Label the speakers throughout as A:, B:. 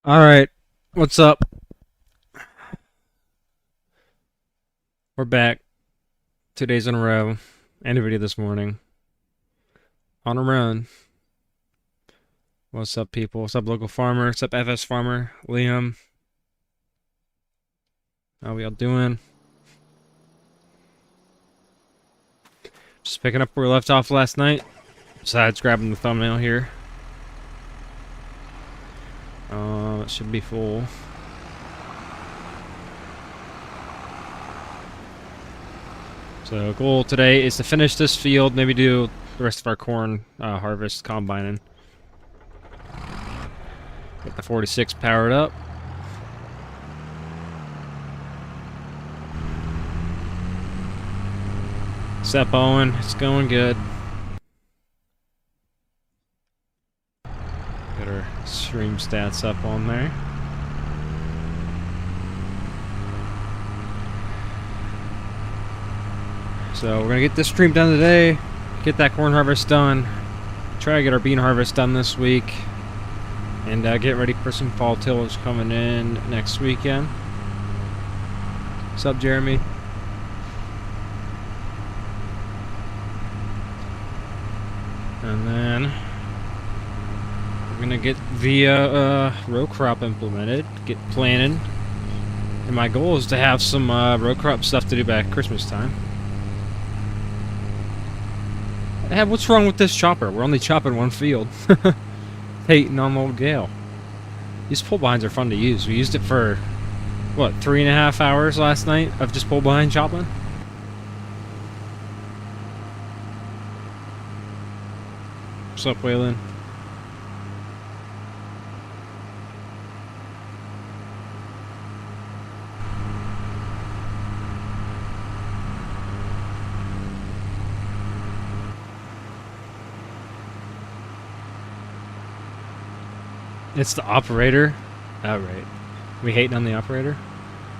A: Alright, what's up? We're back. 2 days in a row. And a video this morning. On a run. What's up, people? What's up, local farmer? What's up, FS farmer? Liam? How we all doing? Just picking up where we left off last night. Besides grabbing the thumbnail here. It should be full. So goal today is to finish this field, maybe do the rest of our corn harvest combining. Get the 46 powered up. Sep Owen, it's going good. Got our stream stats up on there. So we're gonna get this stream done today, get that corn harvest done, try to get our bean harvest done this week, and get ready for some fall tillage coming in next weekend. What's up, Jeremy? And then we're gonna get the row crop implemented, get planted, and my goal is to have some row crop stuff to do back Christmas time. What's wrong with this chopper? We're only chopping one field. Hating on the old Gale. These pull behinds are fun to use. We used it for, what, 3.5 hours last night of just pull behind chopping? What's up, Waylon? It's the operator. Oh, right. We hating on the operator?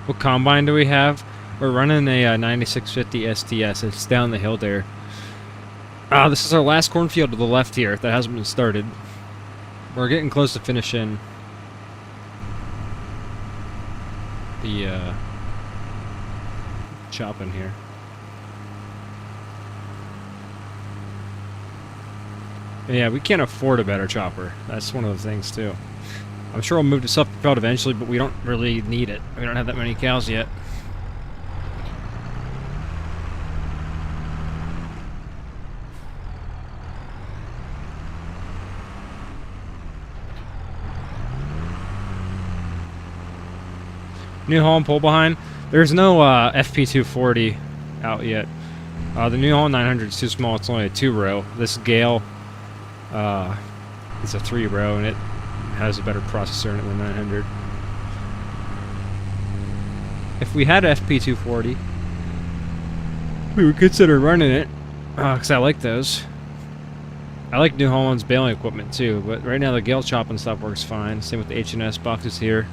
A: What combine do we have? We're running a 9650 STS. It's down the hill there. This is our last cornfield to the left here that hasn't been started. We're getting close to finishing the chopping here. Yeah, we can't afford a better chopper. That's one of the things, too. I'm sure we'll move to self-propelled eventually, but we don't really need it. We don't have that many cows yet. New Holland pull behind. There's no FP240 out yet. The New Holland 900 is too small. It's only a 2-row. This Gale it's a 3-row, and it has a better processor in it than 900. If we had a FP240, we would consider running it, because I like those. I like New Holland's baling equipment too, but right now the Gale chopping stuff works fine. Same with the H&S boxes here.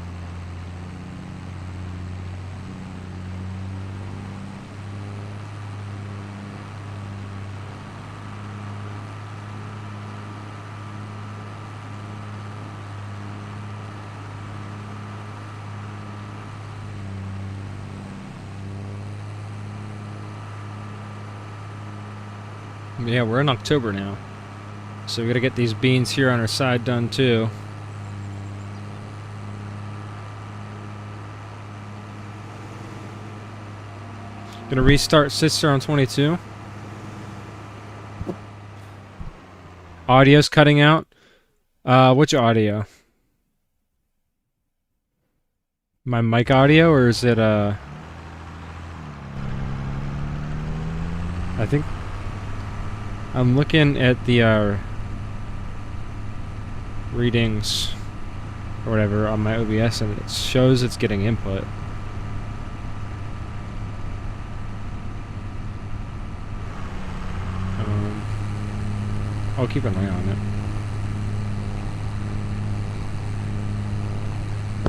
A: Yeah, we're in October now. So we gotta get these beans here on our side done too. Gonna restart Sister on 22. Audio's cutting out. Which audio? My mic audio, or is it I think I'm looking at the readings or whatever on my OBS, and it shows it's getting input. I'll keep an eye on it.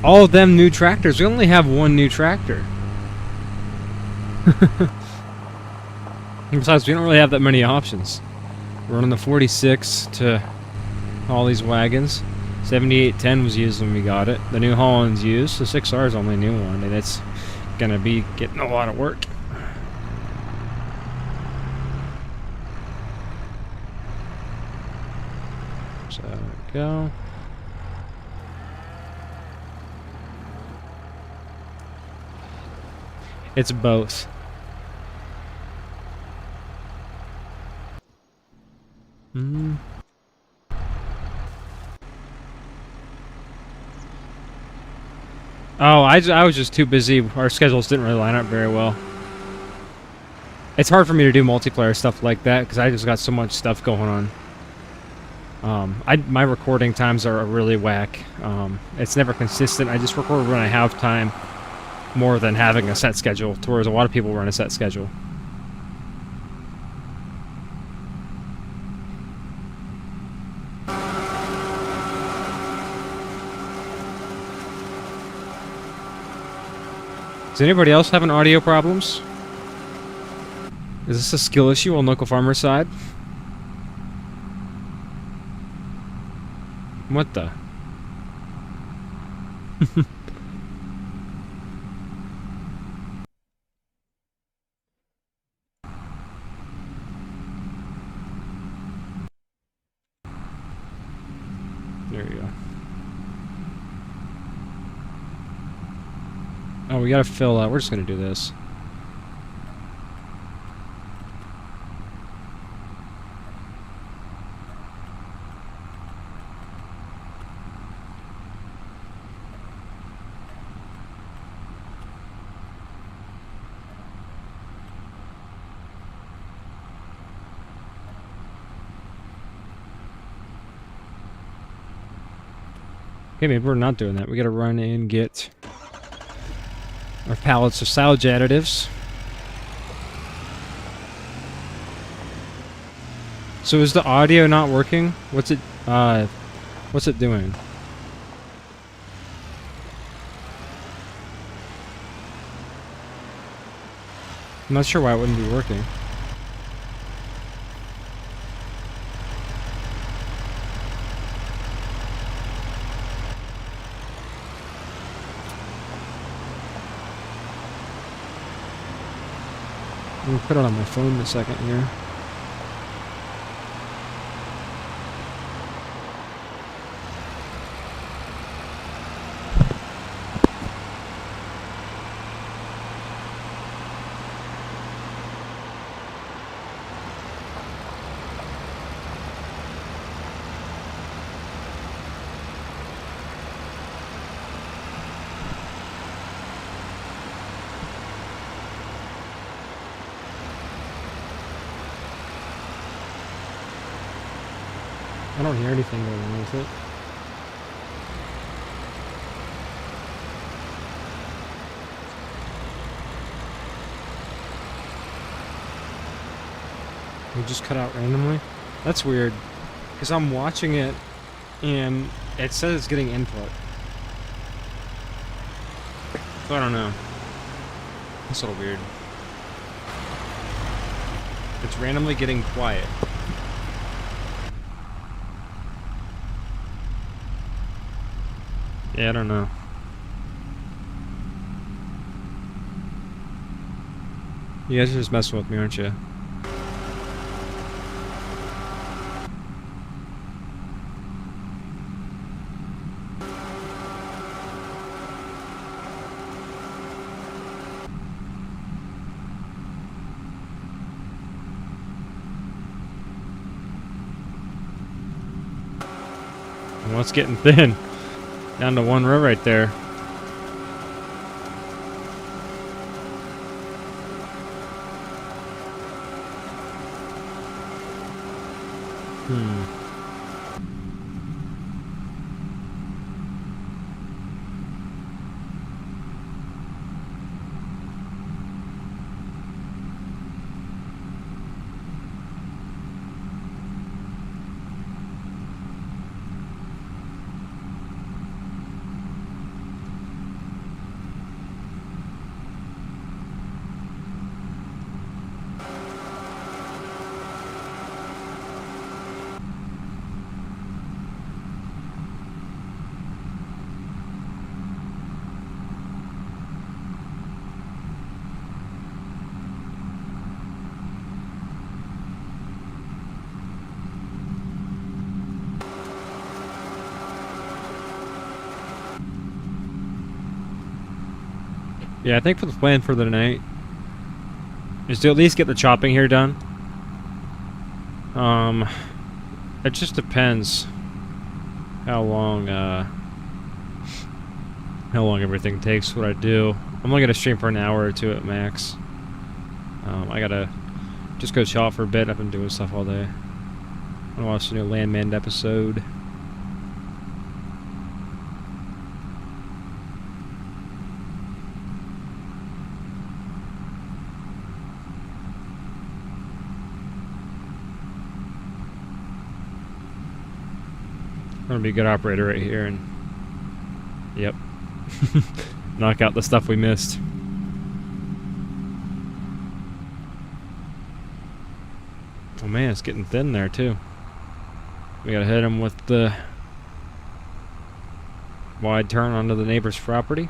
A: All of them new tractors. We only have one new tractor. Besides, we don't really have that many options. We're running the 46 to all these wagons. 7810 was used when we got it. The New Holland's used. The 6R is only new one, and it's gonna be getting a lot of work. So there we go. It's both. Hmm. Oh, I was just too busy. Our schedules didn't really line up very well. It's hard for me to do multiplayer stuff like that because I just got so much stuff going on. My recording times are really whack. It's never consistent. I just record when I have time more than having a set schedule, whereas a lot of people run a set schedule. Does anybody else having audio problems? Is this a skill issue on Local Farmer's side? What the? There you go. Oh, we gotta fill out. We're just gonna do this. Okay, maybe we're not doing that. We gotta run and get our pallets of silage additives. So is the audio not working? What's it doing? I'm not sure why it wouldn't be working. I'm gonna put it on my phone in a second here. I don't hear anything going on with it. We just cut out randomly? That's weird. Because I'm watching it and it says it's getting input. So I don't know. It's a little weird. It's randomly getting quiet. Yeah, I don't know. You guys are just messing with me, aren't you? Well, it's getting thin. Down to one row right there. Yeah, I think for the plan for the night is to at least get the chopping here done. It just depends how long everything takes. What I do, I'm only gonna stream for an hour or two at max. I gotta just go chop for a bit. I've been doing stuff all day. I wanna watch the new Landman episode. I'm gonna be a good operator right here, and yep, knock out the stuff we missed. Oh man, it's getting thin there too. We gotta hit him with the wide turn onto the neighbor's property.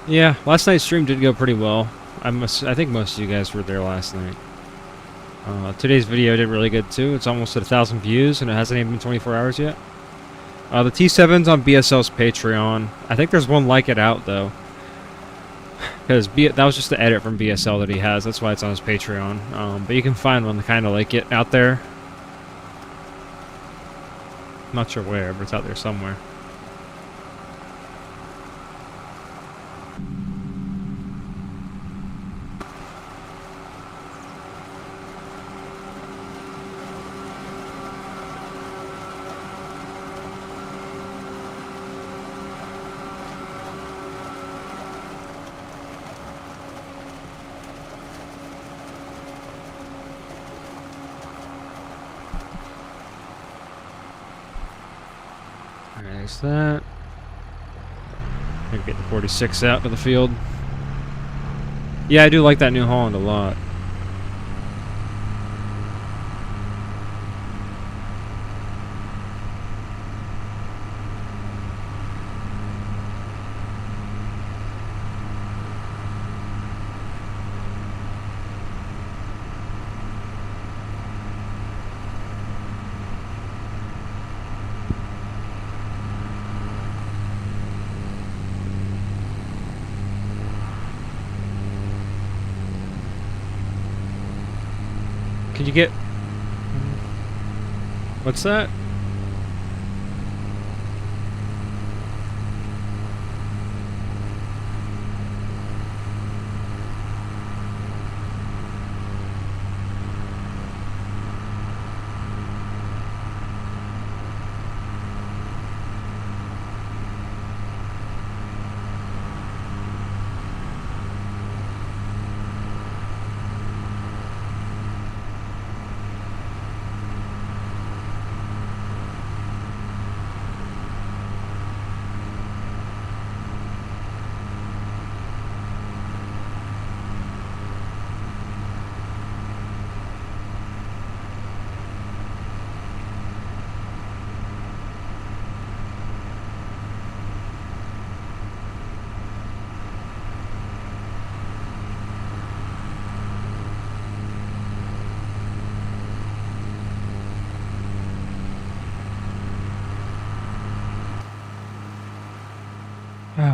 A: Yeah, last night's stream did go pretty well. I think most of you guys were there last night. Today's video did really good too. It's almost at 1,000 views, and it hasn't even been 24 hours yet. The T7's on BSL's Patreon. I think there's one like it out though, because that was just the edit from BSL that he has. That's why it's on his Patreon. But you can find one kind of like it out there. I'm not sure where, but it's out there somewhere. There's that. Maybe get the 46 out to the field. Yeah, I do like that New Holland a lot. Could you get... What's that?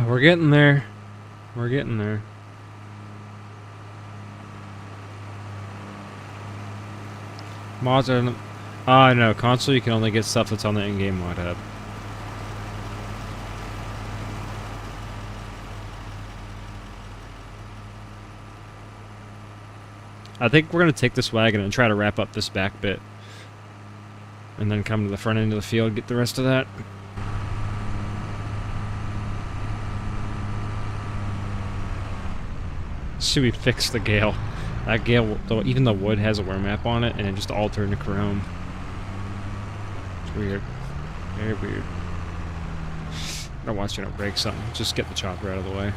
A: We're getting there. We're getting there. Mods are... no, console you can only get stuff that's on the in-game mod hub. I think we're going to take this wagon and try to wrap up this back bit. And then come to the front end of the field, get the rest of that. Should we fix the Gale? That Gale, though, even the wood has a wear map on it, and it just altered into chrome. It's weird. Very weird. I don't want you to break something. Just get the chopper out of the way.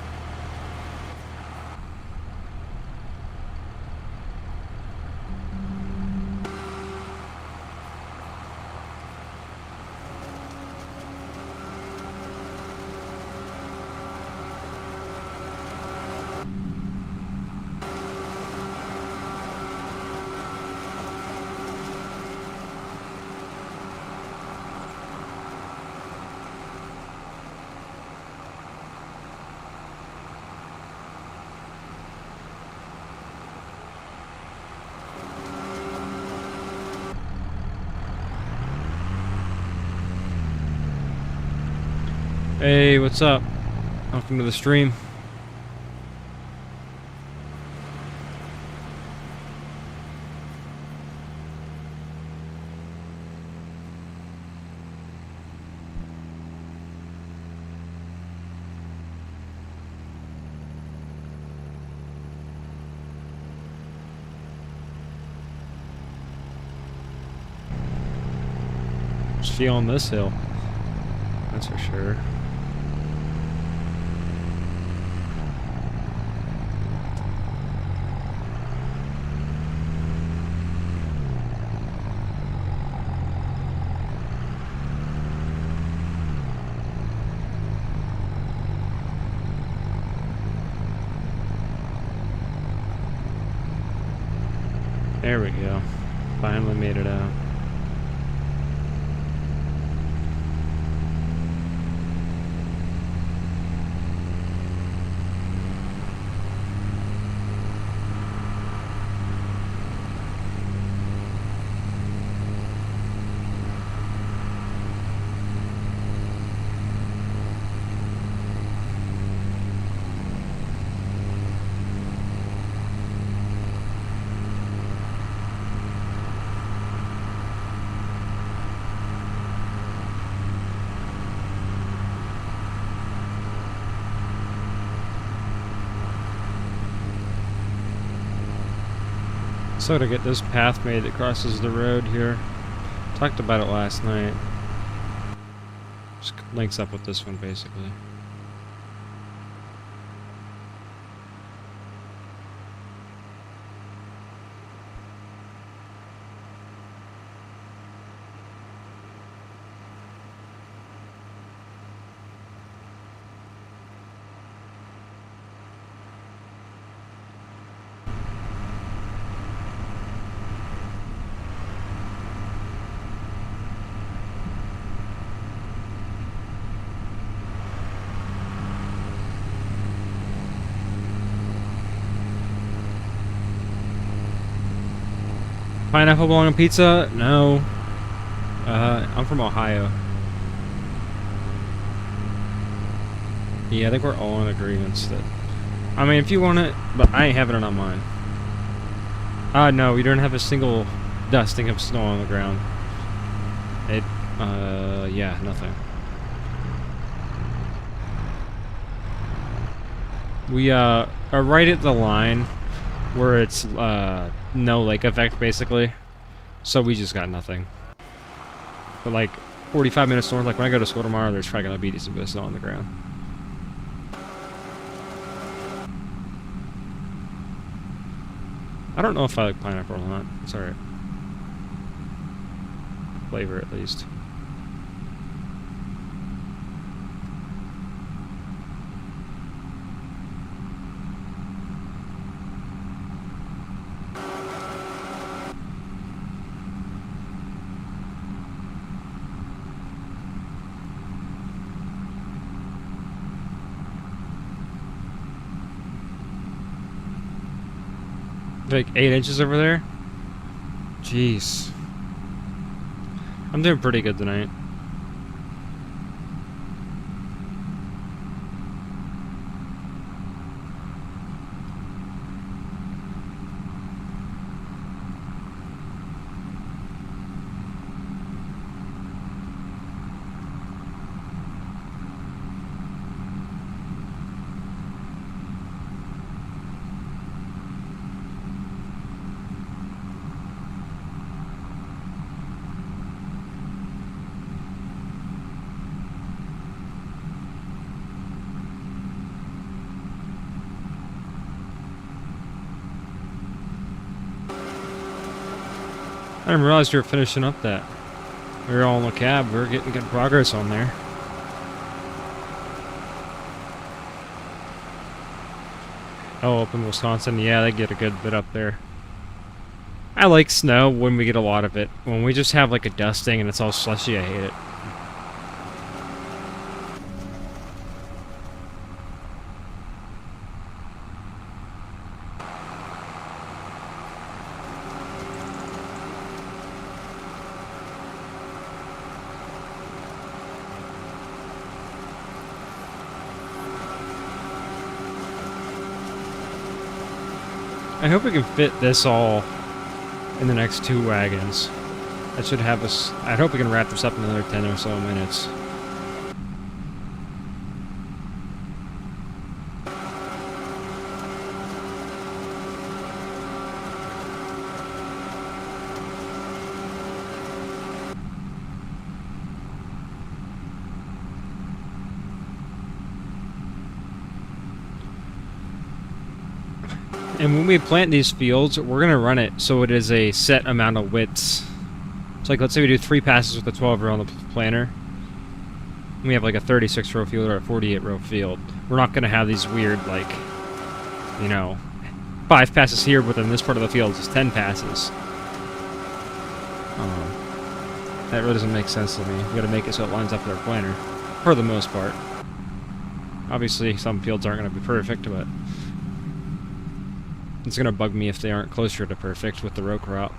A: Hey, what's up? Welcome to the stream. Just feeling this hill. That's for sure. There we go. Finally made it out. So to get this path made that crosses the road here, talked about it last night. Just links up with this one basically. Pineapple on pizza? No. I'm from Ohio. Yeah, I think we're all in agreements that... I mean, if you want it, but I ain't having it on mine. No, we don't have a single dusting of snow on the ground. It, yeah, nothing. We, are right at the line where it's, no lake effect, basically. So we just got nothing. But like 45 minutes north, like when I go to school tomorrow, there's probably gonna be decent bit of snow on the ground. I don't know if I like pineapple or not. It's alright. Flavor at least. Like 8 inches over there? Jeez. I'm doing pretty good tonight. I didn't realize you were finishing up that. We were all in the cab. We were getting good progress on there. Oh, up in Wisconsin, yeah, they get a good bit up there. I like snow when we get a lot of it. When we just have like a dusting and it's all slushy, I hate it. I hope we can fit this all in the next 2 wagons. That should have us... I hope we can wrap this up in another 10 or so minutes. And when we plant these fields, we're going to run it so it is a set amount of widths. So like, let's say we do 3 passes with the 12 row on the planter. We have like a 36 row field or a 48 row field. We're not going to have these weird, like, you know, 5 passes here, but then this part of the field is 10 passes. That really doesn't make sense to me. We got to make it so it lines up with our planter, for the most part. Obviously, some fields aren't going to be perfect, but it's going to bug me if they aren't closer to perfect with the row crop.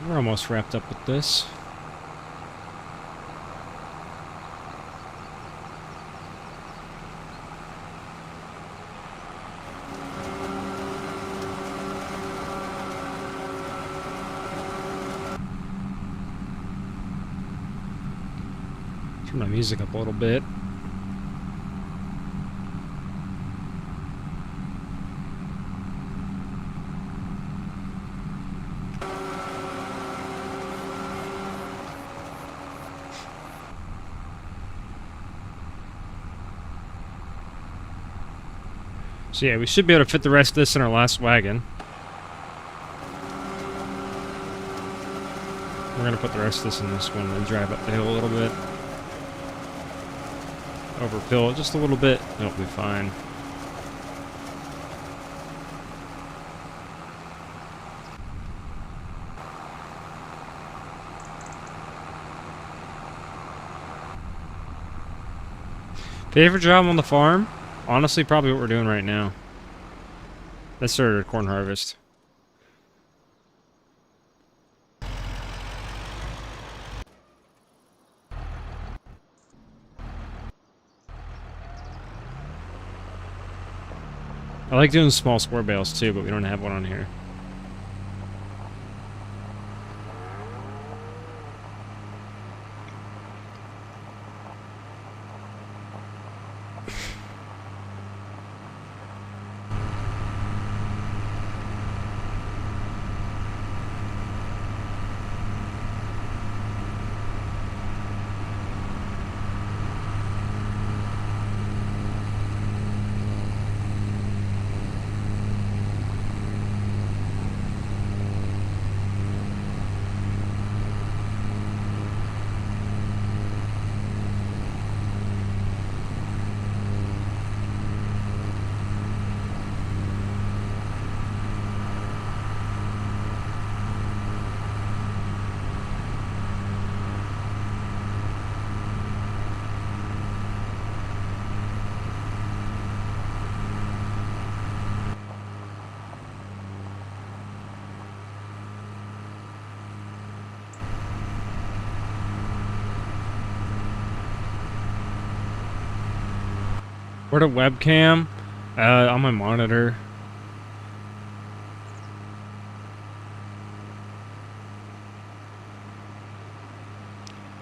A: We're almost wrapped up with this. Turn my music up a little bit. So yeah, we should be able to fit the rest of this in our last wagon. We're going to put the rest of this in this one and drive up the hill a little bit. Overpill it just a little bit. It'll be fine. Favorite job on the farm? Honestly, probably what we're doing right now. Let's start a corn harvest. I like doing small square bales too, but we don't have one on here. Where the webcam? On my monitor.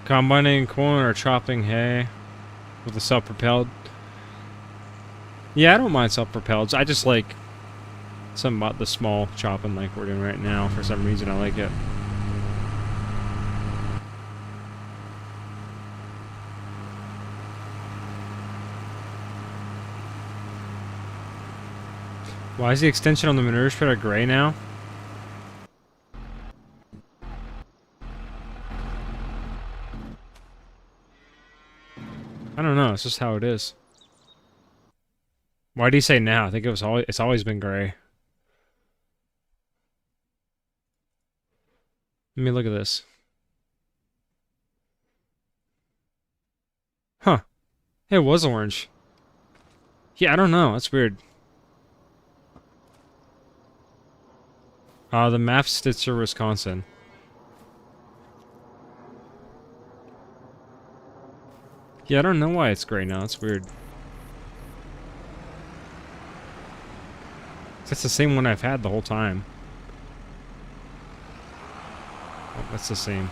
A: Combining corn or chopping hay with a self-propelled. Yeah, I don't mind self-propelled. I just like something about the small chopping like we're doing right now. For some reason, I like it. Why is the extension on the manure spreader gray now? I don't know. It's just how it is. Why do you say now? I think it's always been gray. Let me look at this. Huh. It was orange. Yeah, I don't know. That's weird. The map Stitzer, Wisconsin. Yeah, I don't know why it's gray now. It's weird. That's the same one I've had the whole time. Oh, that's the same.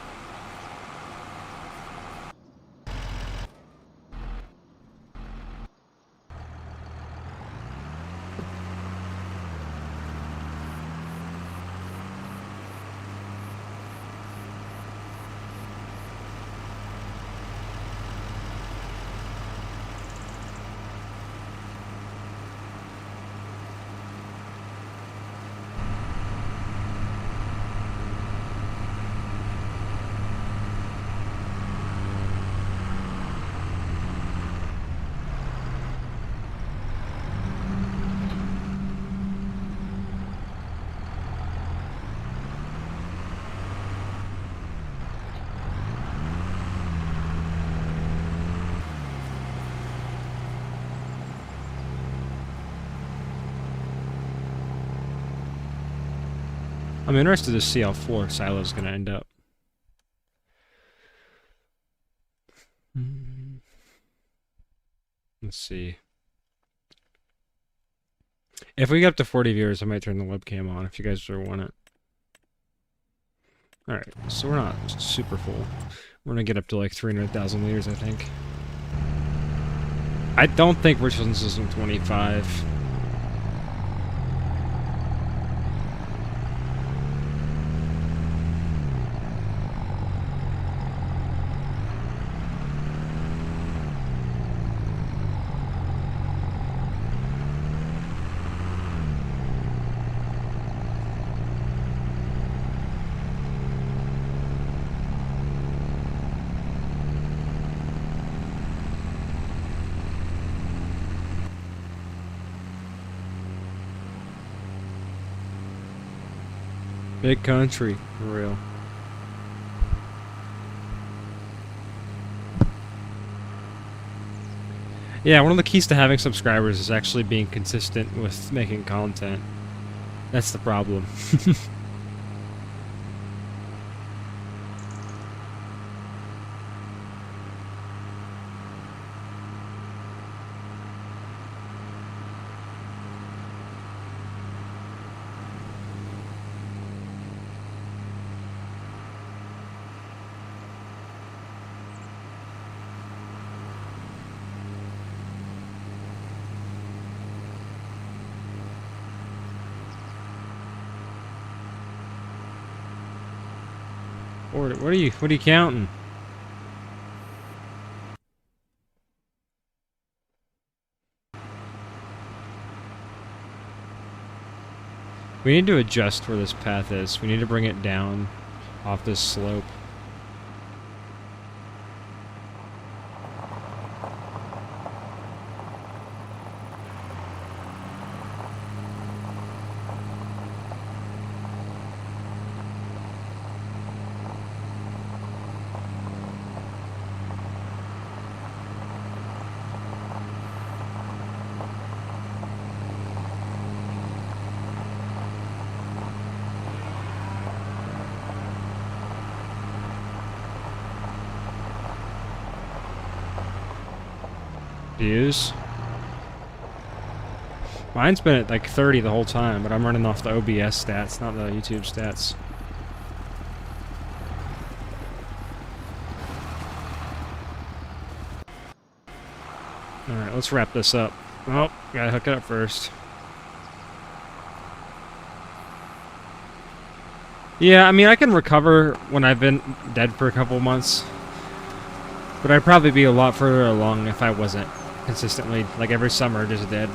A: I'm interested to see how 4 silos gonna end up. Let's see. If we get up to 40 viewers, I might turn the webcam on if you guys really want it. Alright, so we're not super full. We're gonna get up to like 300,000 liters, I think. I don't think Richardson System 25. Big country, for real. Yeah, one of the keys to having subscribers is actually being consistent with making content. That's the problem. What are you counting? We need to adjust where this path is. We need to bring it down off this slope. Views. Mine's been at like 30 the whole time, but I'm running off the OBS stats, not the YouTube stats. Alright, let's wrap this up. Oh, gotta hook it up first. Yeah, I mean, I can recover when I've been dead for a couple months. But I'd probably be a lot further along if I wasn't consistently, like every summer, just dead.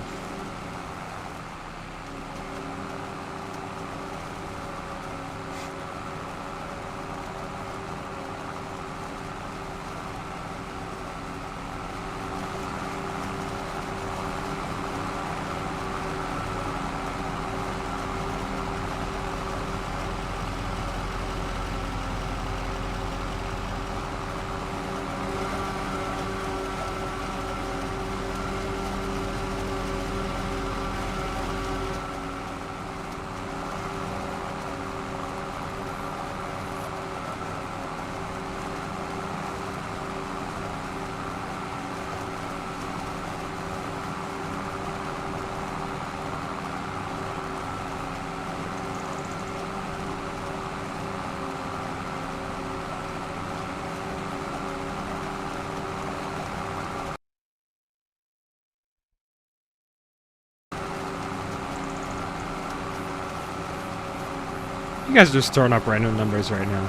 A: You guys are just throwing up random numbers right now.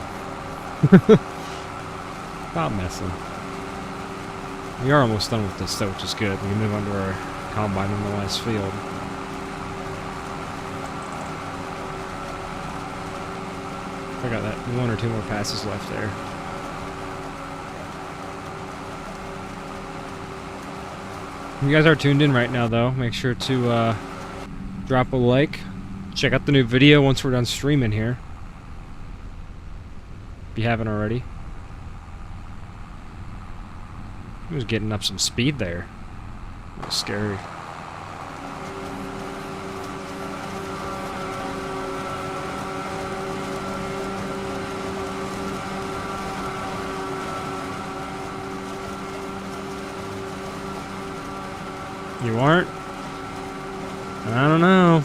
A: Stop messing. We are almost done with this, though, which is good. We can move on to our combine in the last field. I got that 1 or 2 more passes left there. If you guys are tuned in right now, though, make sure to drop a like. Check out the new video once we're done streaming here, if you haven't already. He was getting up some speed there. That was scary. You aren't? I don't know.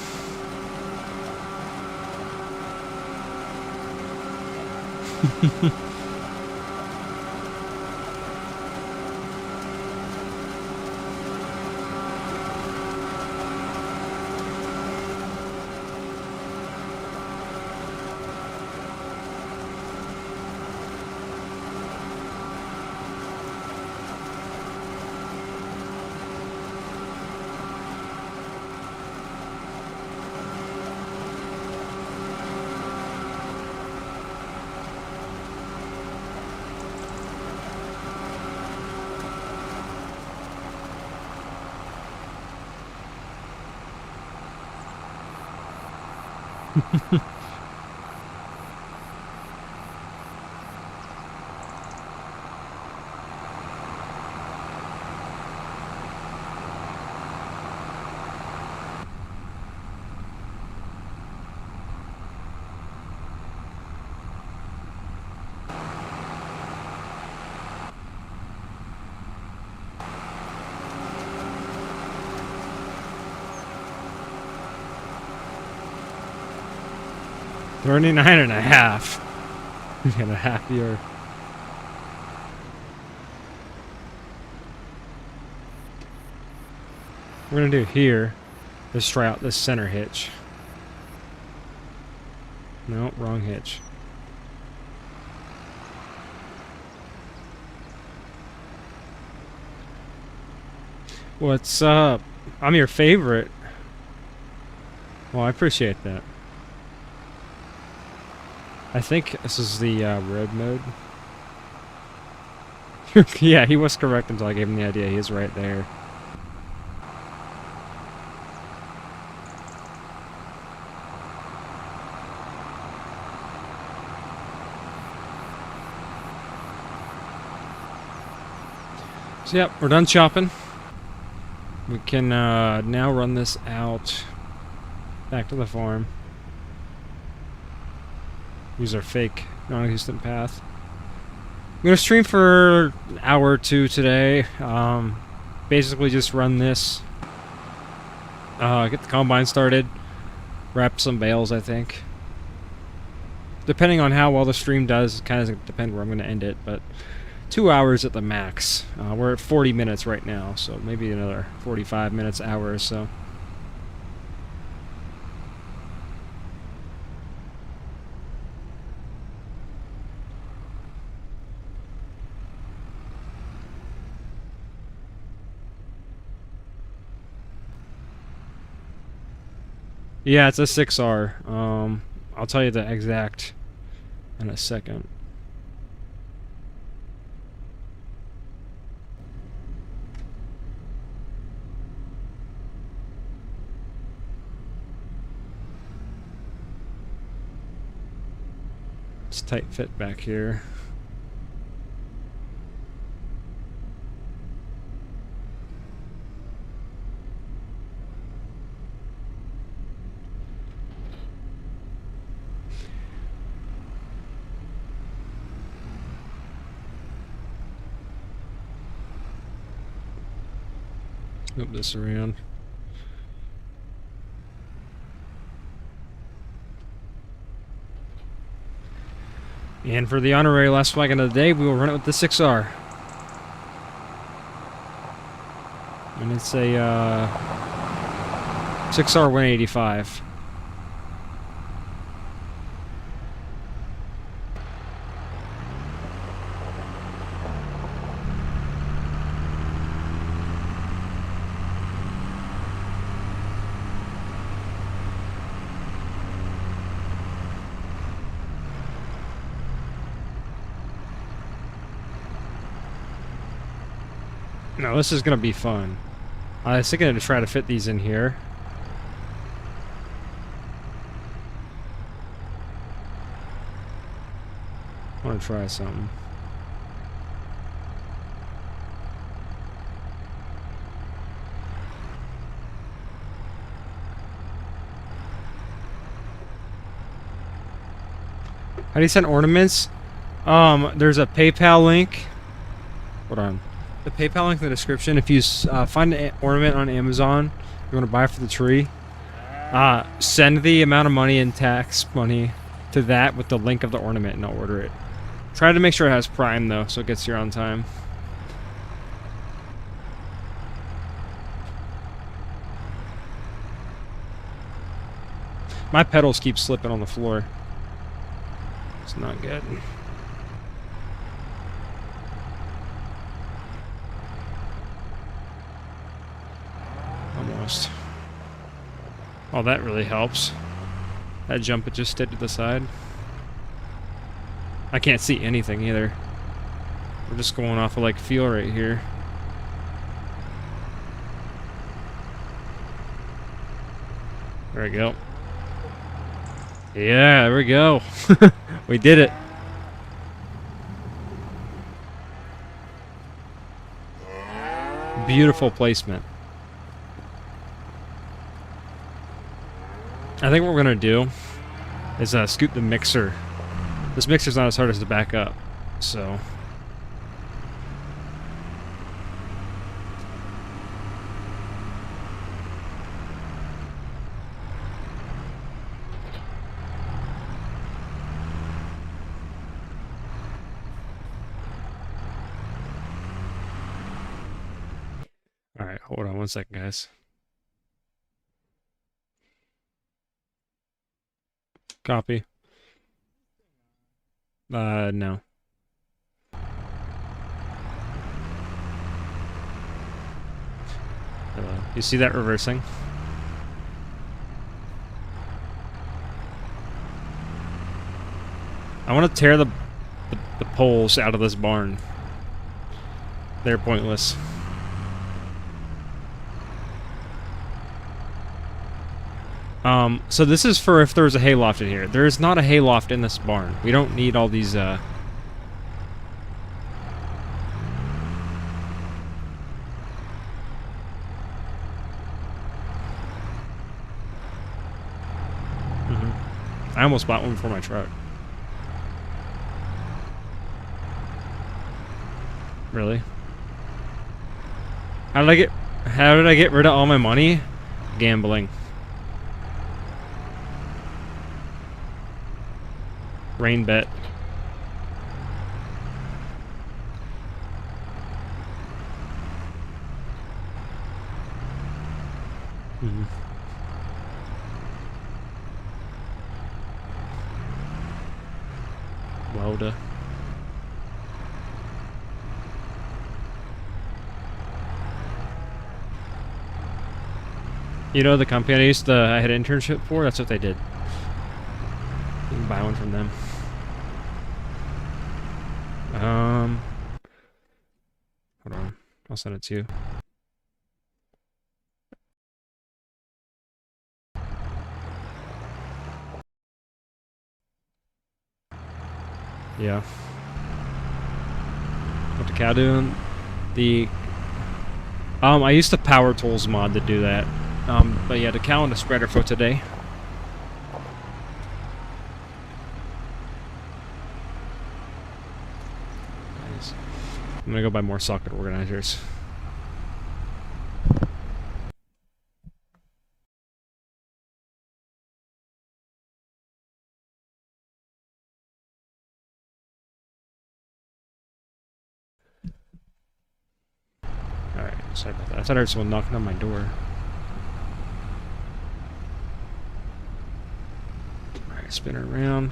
A: 39 and a half. And a half year. We're gonna do here. Let's try out this center hitch. No, wrong hitch. What's up? I'm your favorite. Well, I appreciate that. I think this is the road mode. Yeah, he was correct until I gave him the idea. He is right there. So yep, we're done shopping. We can now run this out back to the farm. Use our fake non-existent path. I'm gonna stream for an hour or two today. Basically just run this. Get the combine started. Wrap some bales, I think. Depending on how well the stream does, it kind of depends where I'm gonna end it, but 2 hours at the max. We're at 40 minutes right now, so maybe another 45 minutes, hour or so. Yeah, it's a 6R. I'll tell you the exact in a second. It's tight fit back here. Move this around. And for the honorary last wagon of the day, we will run it with the 6R. And it's a 6R 185. No, this is gonna be fun. I was thinking to try to fit these in here. I want to try something. How do you send ornaments? There's a PayPal link. Hold on. The PayPal link in the description. If you find an ornament on Amazon you want to buy for the tree, send the amount of money in tax money to that with the link of the ornament and I'll order it. Try to make sure it has Prime though, so it gets here on time. My pedals keep slipping on the floor. It's not good. Almost. Oh, that really helps. That jump it just stayed to the side. I can't see anything either. We're just going off of like feel right here. There we go. Yeah, there we go. We did it. Beautiful placement. I think what we're gonna do is scoot the mixer. This mixer's not as hard as to back up, so. Alright, hold on 1 second, guys. Copy. No. Hello. You see that reversing? I want to tear the poles out of this barn. They're pointless. So this is for if there's a hayloft in here. There is not a hayloft in this barn. We don't need all these, I almost bought one for my truck. Really? How did I get rid of all my money? Gambling. Rain bet. Welder. You know the company I had an internship for? That's what they did. You can buy one from them. Hold on. I'll send it to you. Yeah. What the cow doing? I used the Power Tools mod to do that. But yeah, the cow and the spreader for today. Nice. I'm gonna go buy more socket organizers. Alright, sorry about that. I thought I heard someone knocking on my door. Alright, spin her around.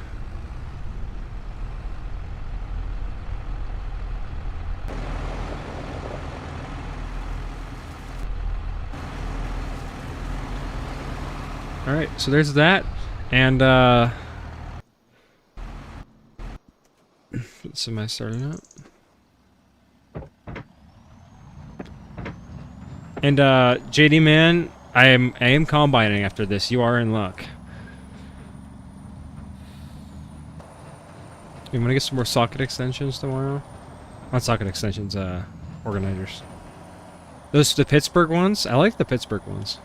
A: Alright, so there's that. And, am I starting up? And, JD man, I am combining after this. You are in luck. I'm gonna get some more socket extensions tomorrow. Not socket extensions, organizers. The Pittsburgh ones? I like the Pittsburgh ones.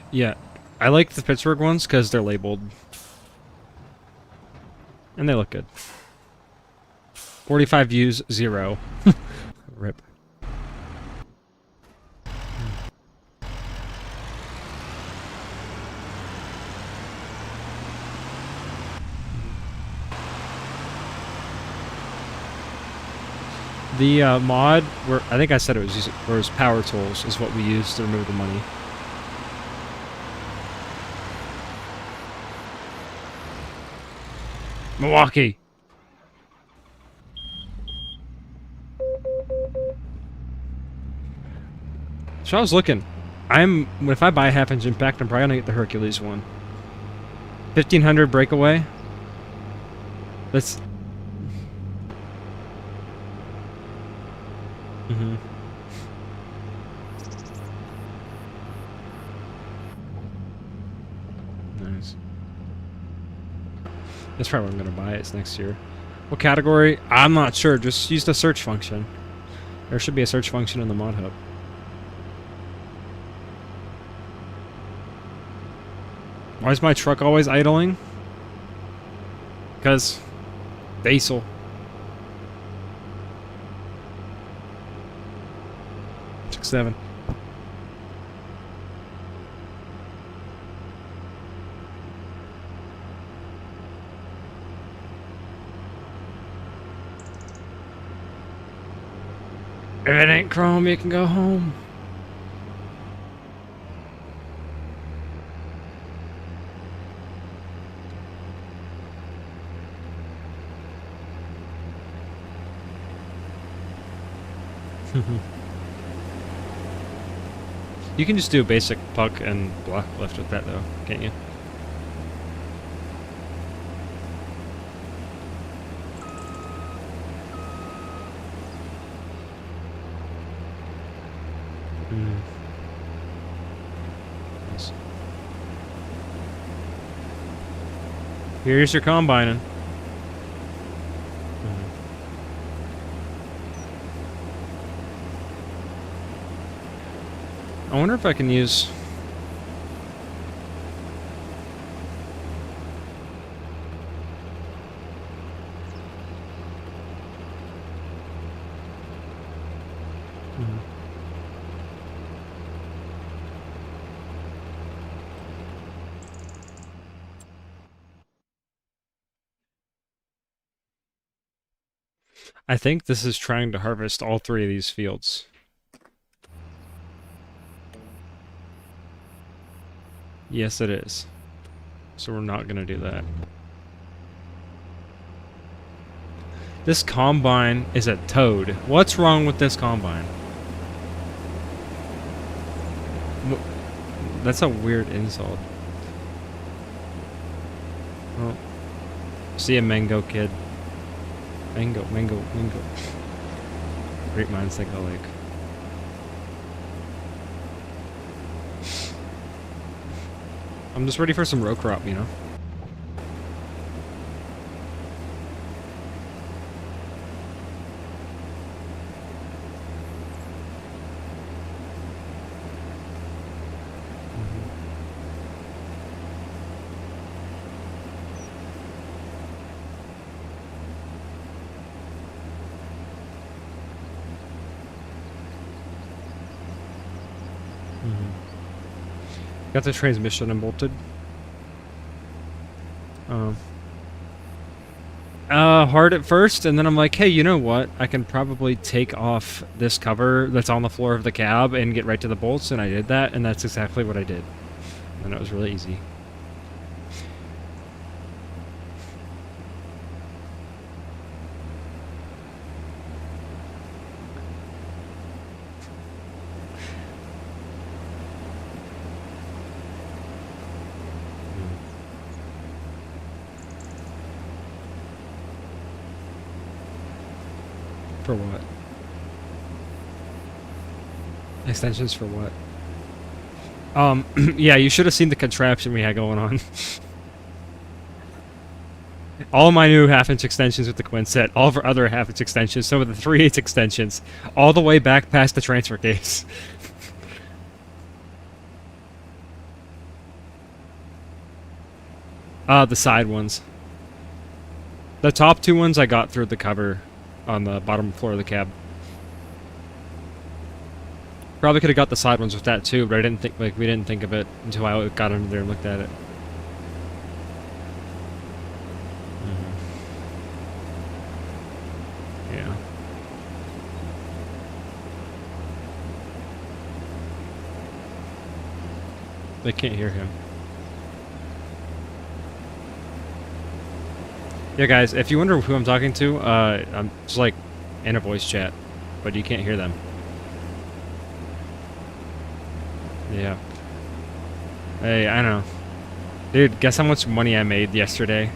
A: Yeah, I like the Pittsburgh ones because they're labeled. And they look good. 45 views, 0. Rip. The mod, where I think I said it was Power Tools, is what we use to remove the money. Milwaukee. So I was looking. If I buy a half-inch impact, I'm probably gonna get the Hercules one. 1500 breakaway. That's. Nice. That's probably what I'm gonna buy. It's next year. What category? I'm not sure. Just use the search function. There should be a search function in the mod hub. Why is my truck always idling? Because diesel. Six, 7. If it ain't chrome, you can go home. You can just do a basic puck and block lift with that though, can't you? Nice. Here's your combining. I wonder if I can use... I think this is trying to harvest all 3 of these fields. Yes, it is. So we're not gonna do that. This combine is a toad. What's wrong with this combine? That's a weird insult. Well, see a mango kid. Mango, mango, mango. Great minds think alike. I'm just ready for some row crop, you know? Got the transmission unbolted. Hard at first, and then I'm like, hey, you know what? I can probably take off this cover that's on the floor of the cab and get right to the bolts, and I did that, and that's exactly what I did. And it was really easy. For what? Extensions for what? Yeah, you should have seen the contraption we had going on. All my new half-inch extensions with the Quinset, all of our other half-inch extensions, some of the 3/8 extensions, all the way back past the transfer case. The side ones. The top 2 ones I got through the cover on the bottom floor of the cab. Probably could have got the side ones with that too, but I didn't think, like, we didn't think of it until I got under there and looked at it. Yeah. They can't hear him. Yeah, guys, if you wonder who I'm talking to, I'm just like in a voice chat, but you can't hear them. Yeah. Hey, I don't know. Dude, guess how much money I made yesterday?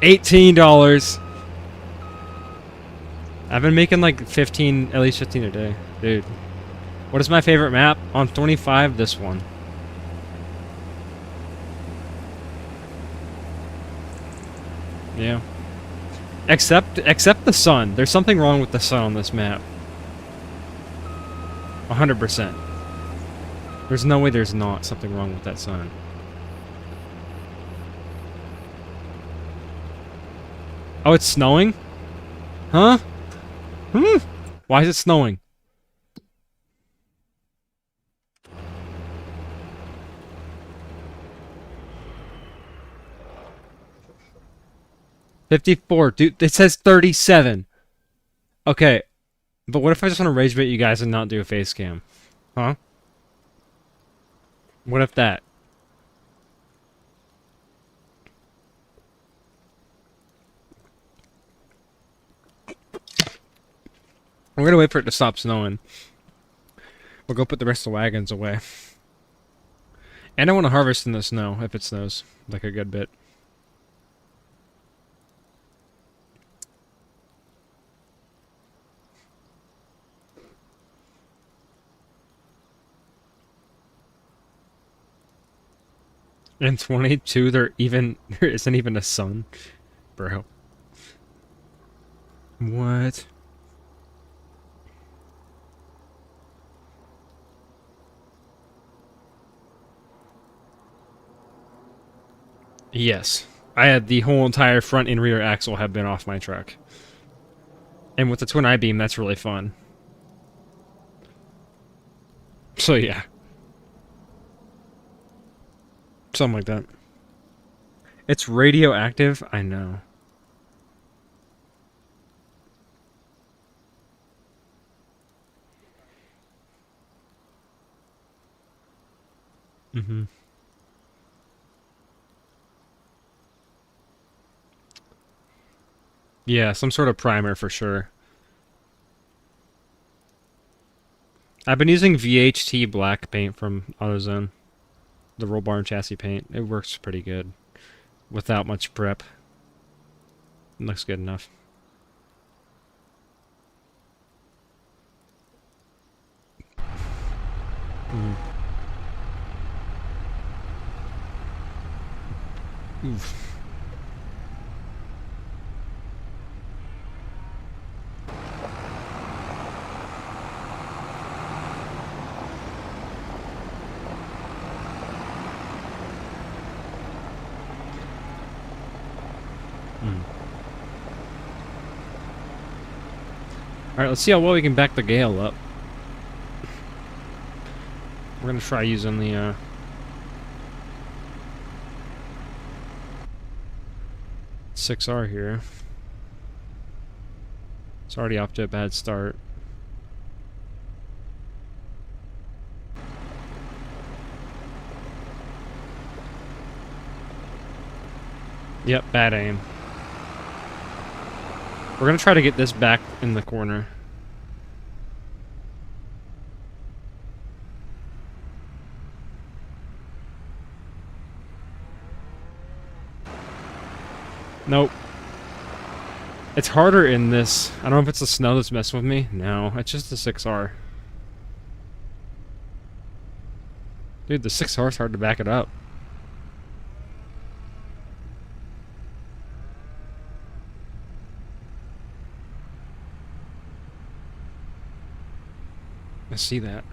A: $18! I've been making like 15, at least 15 a day. Dude. What is my favorite map? On 25, this one. Yeah. Except the sun. There's something wrong with the sun on this map. 100%. There's no way there's not something wrong with that sign. Oh, it's snowing? Huh? Why is it snowing? $54, dude. It says 37. Okay, but what if I just want to rage bait you guys and not do a face cam? Huh? What if that? We're gonna wait for it to stop snowing. We'll go put the rest of the wagons away. And I want to harvest in the snow if it snows, like a good bit. In 22, there isn't even a sun, bro. What? Yes. I had the whole entire front and rear axle have been off my truck. And with the twin I-beam, that's really fun. So yeah. Something like that. It's radioactive? I know. Mm-hmm. Yeah, some sort of primer for sure. I've been using VHT black paint from AutoZone. The roll bar and chassis paint. It works pretty good. Without much prep. It looks good enough. Oof. Alright, let's see how well we can back the Gale up. We're gonna try using the, 6R here. It's already off to a bad start. Yep, bad aim. We're gonna try to get this back in the corner. Nope. It's harder in this. I don't know if it's the snow that's messing with me. No, it's just the 6R. Dude, the 6R is hard to back it up. I see that.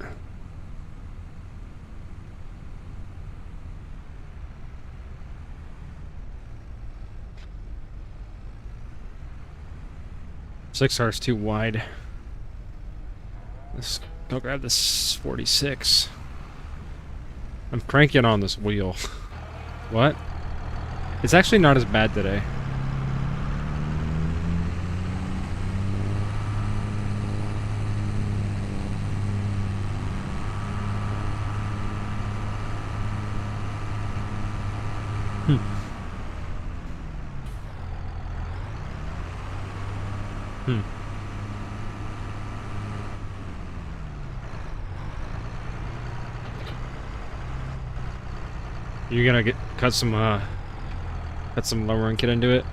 A: Six R's too wide. Let's go grab this 46. I'm cranking on this wheel. What? It's actually not as bad today. You're gonna cut some lowering kit into it?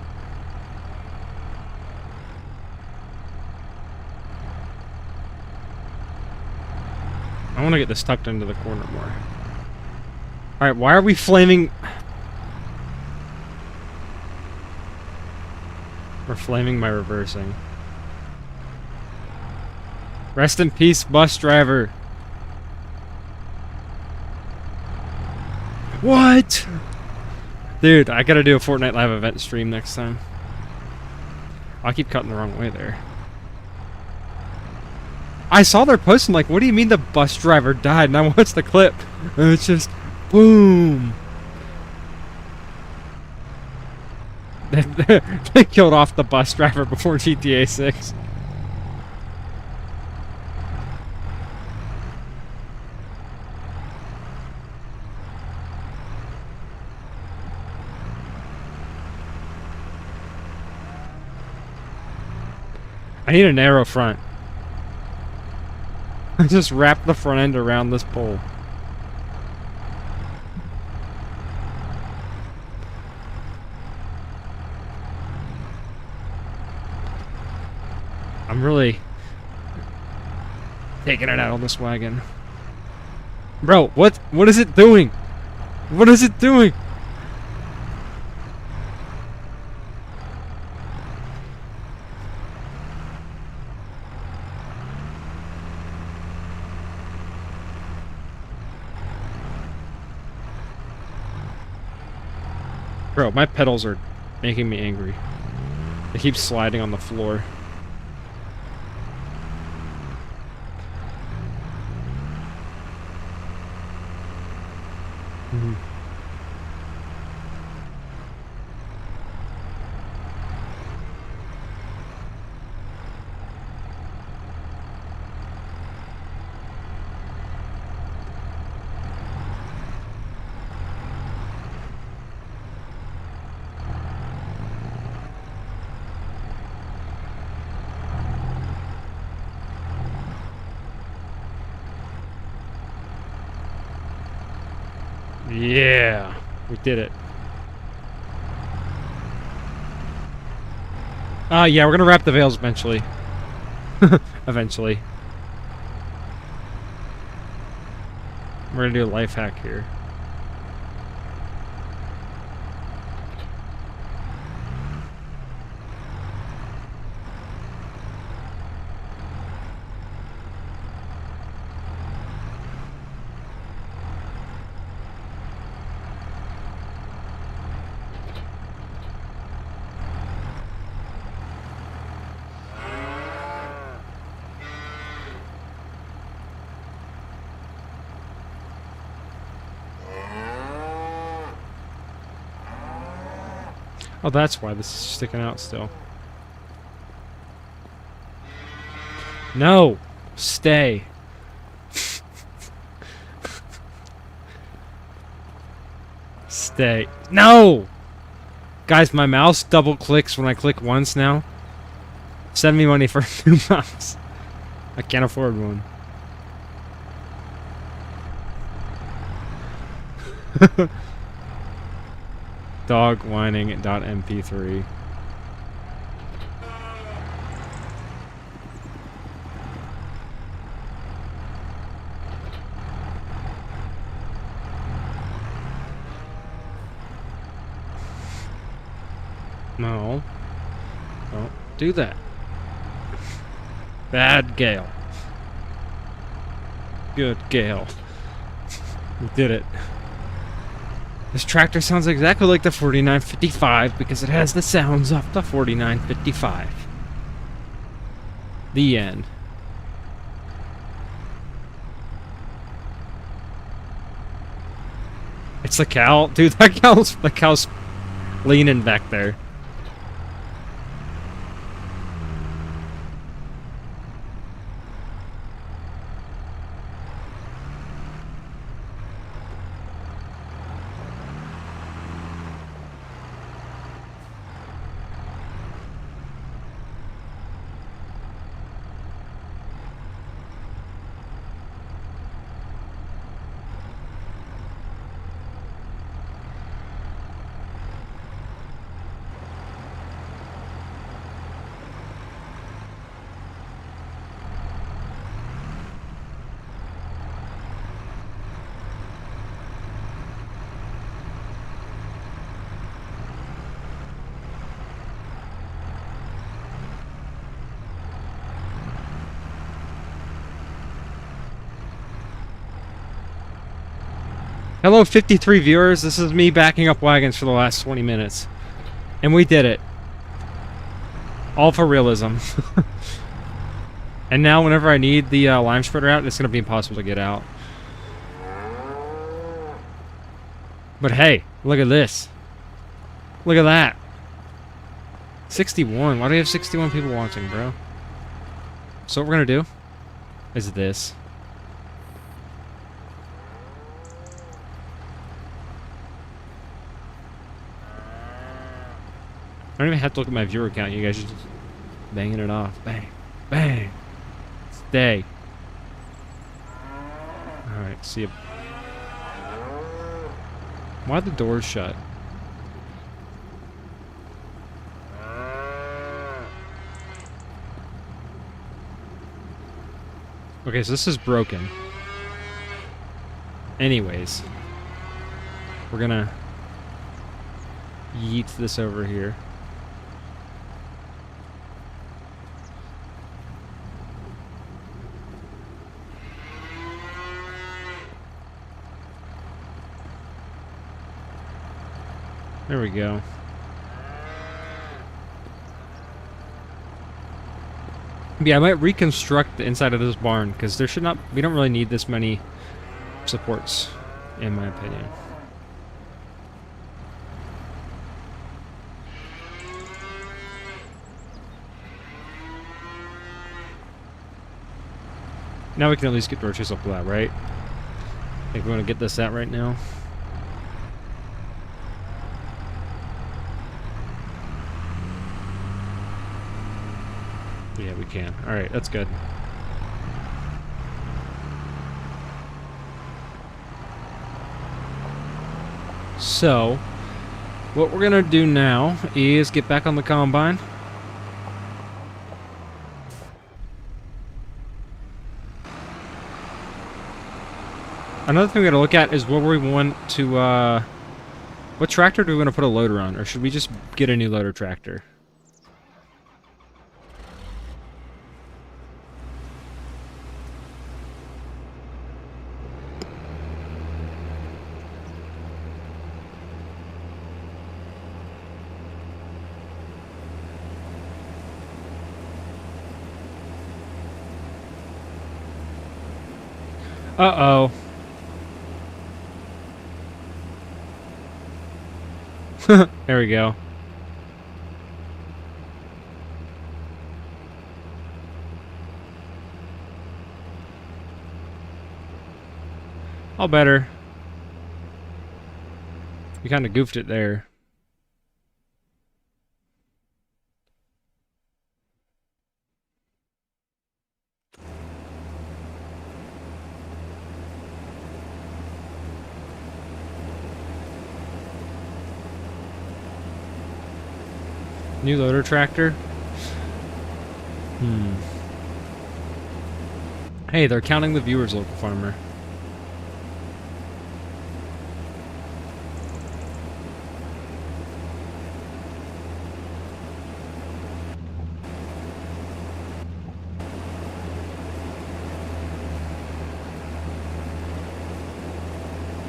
A: I want to get this tucked into the corner more. Alright, why are we flaming? We're flaming my reversing. Rest in peace, bus driver. What? Dude, I gotta do a Fortnite live event stream next time. I'll keep cutting the wrong way there. I saw their post and like, what do you mean the bus driver died? And I watched the clip. And it's just, boom. They killed off the bus driver before GTA 6. I need a narrow front. I just wrap the front end around this pole. I'm really taking it out on this wagon. Bro, what is it doing? What is it doing? Bro, my pedals are making me angry. They keep sliding on the floor. Yeah, we did it. Yeah, we're gonna wrap the veils eventually. Eventually. We're gonna do a life hack here. Oh, that's why this is sticking out still. No! Stay. Stay. No! Guys, my mouse double clicks when I click once now. Send me money for a new mouse. I can't afford one. Dog whining .mp3. No. Don't do that. Bad Gale. Good Gale. We did it. This tractor sounds exactly like the 4955 because it has the sounds of the 4955. The end. It's the cow. Dude, the cow's leaning back there. Hello, 53 viewers. This is me backing up wagons for the last 20 minutes. And we did it. All for realism. And now whenever I need the lime spreader out, it's going to be impossible to get out. But hey, look at this. Look at that. 61. Why do we have 61 people watching, bro? So what we're going to do is this. I don't even have to look at my viewer count. You guys are just banging it off. Bang. Bang. Stay. Alright, see ya. Why are the doors shut? Okay, so this is broken. Anyways. We're gonna yeet this over here. There we go. Yeah, I might reconstruct the inside of this barn because there should not. We don't really need this many supports, in my opinion. Now we can at least get torches up that, right? I think we want to get this out right now. Yeah, we can. Alright, that's good. So, what we're gonna do now is get back on the combine. Another thing we gotta look at is what we want to, what tractor do we want to put a loader on? Or should we just get a new loader tractor? Uh-oh. There we go. All better. You kind of goofed it there. New loader tractor? Hey, they're counting the viewers, local farmer.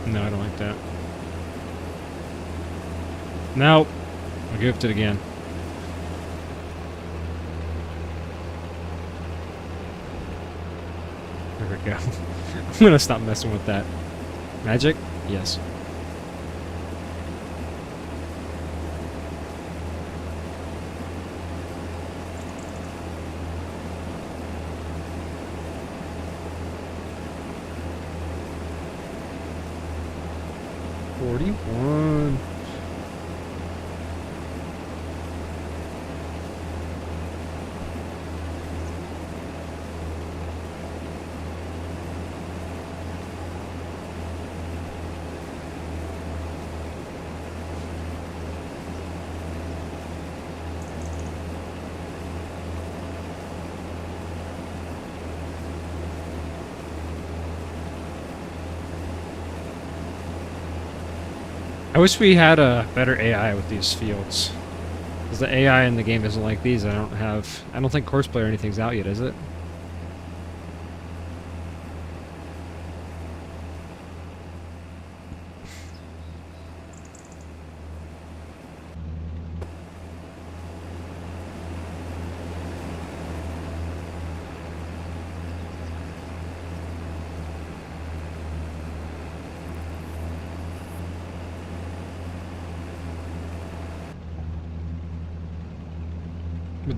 A: No, I don't like that. Nope. I goofed it again. There we go. I'm gonna stop messing with that. Magic? Yes. $41. I wish we had a better AI with these fields. Because the AI in the game isn't like these. I don't think Horseplay or anything's out yet, is it?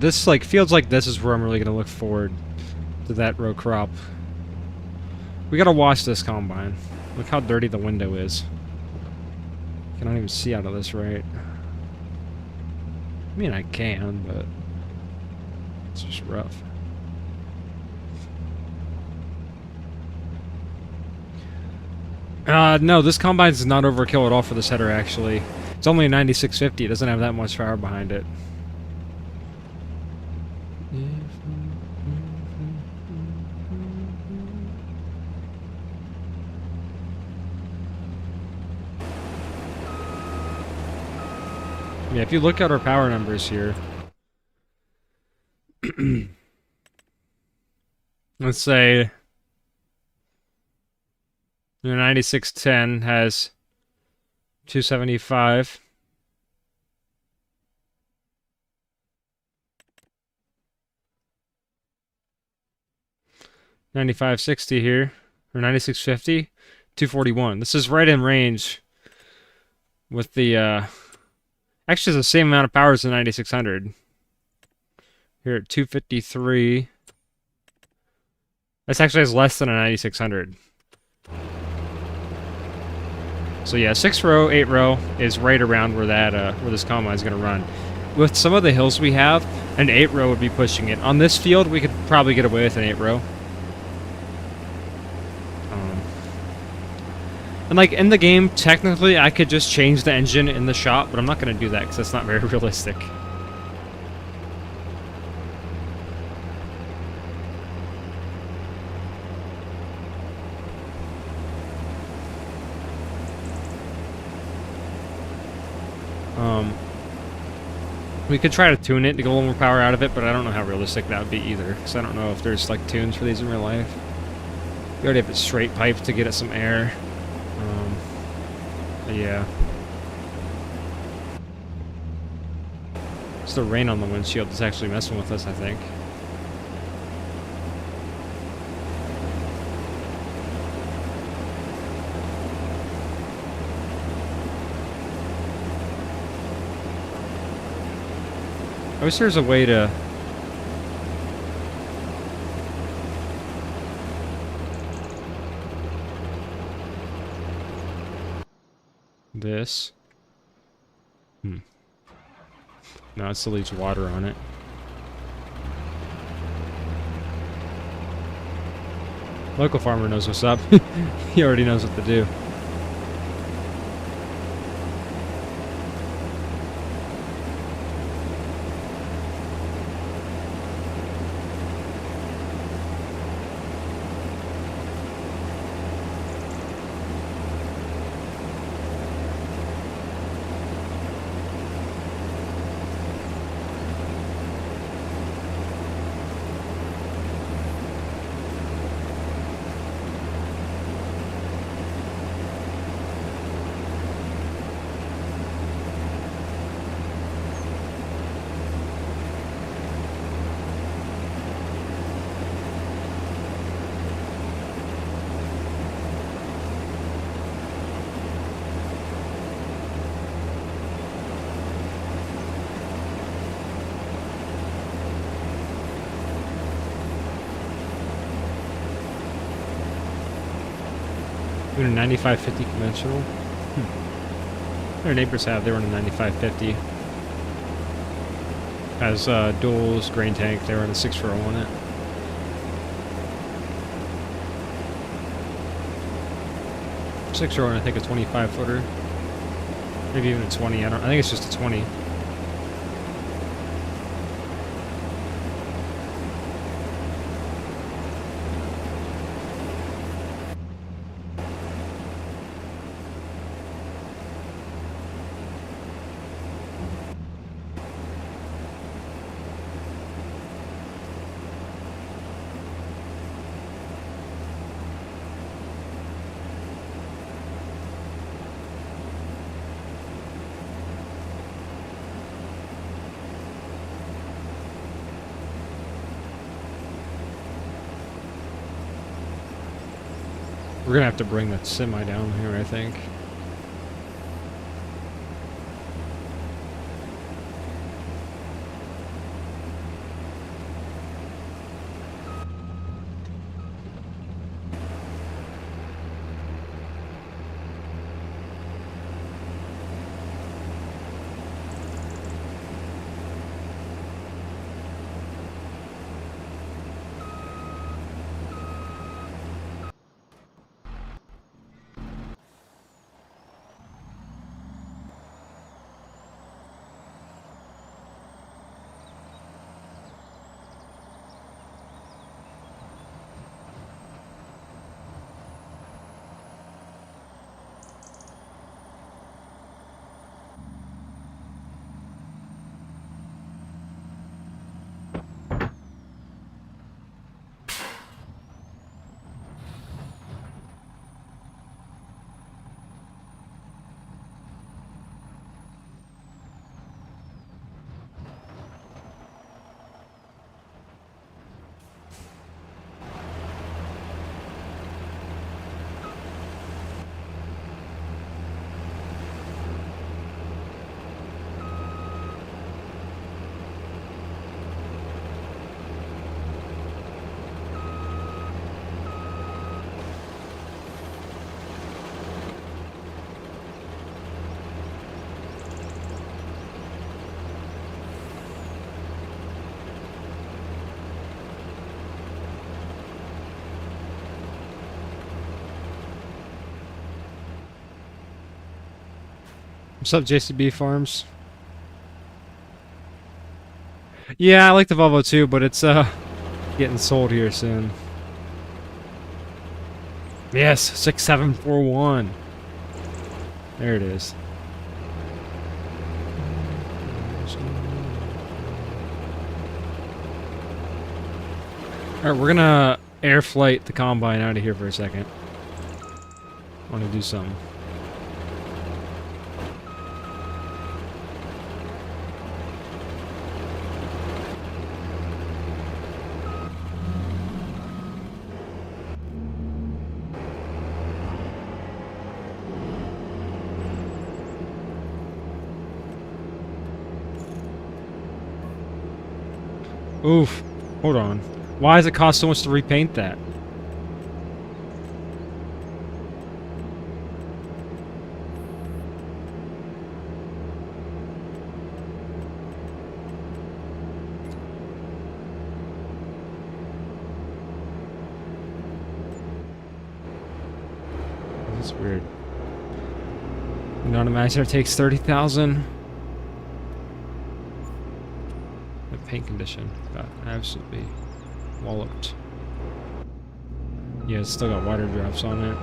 A: this, like, fields like this is where I'm really gonna look forward to that row crop. We gotta wash this combine. Look how dirty the window is. You cannot even see out of this, right? I mean, I can, but it's just rough. No, this combine's not overkill at all for this header, actually. It's only a 9650, it doesn't have that much power behind it. Yeah, if you look at our power numbers here, let's say the 9610 has 275. $95.60 here, or $96.50, $241. This is right in range with the, actually it's the same amount of power as the 9600. Here at 253. This actually has less than a 9600. So yeah, 6 row, 8 row is right around where that, where this combine is going to run. With some of the hills we have, an 8 row would be pushing it. On this field, we could probably get away with an 8 row. And like in the game, technically I could just change the engine in the shop, but I'm not going to do that because that's not very realistic. We could try to tune it to get a little more power out of it, but I don't know how realistic that would be either, because I don't know if there's like tunes for these in real life. You already have a straight pipe to get it some air. Yeah. It's the rain on the windshield that's actually messing with us, I think. I wish there's a way to... This. No, it still leaves water on it. Local farmer knows what's up. He already knows what to do. Even a 9550 conventional. Their neighbors have. They were in a 9550. Has duals, grain tank. They were in a 6 row on it. Six row and I think a 25 footer. Maybe even a 20. I think it's just a 20. We're gonna have to bring that semi down here, I think. What's up, JCB Farms? Yeah, I like the Volvo too, but it's getting sold here soon. Yes, 6741. There it is. Alright, we're gonna air flight the combine out of here for a second. I want to do something. Oof. Hold on. Why does it cost so much to repaint that? That's weird. Non-imaginer takes 30,000. The paint condition got absolutely walloped. Yeah, it's still got water drops on it.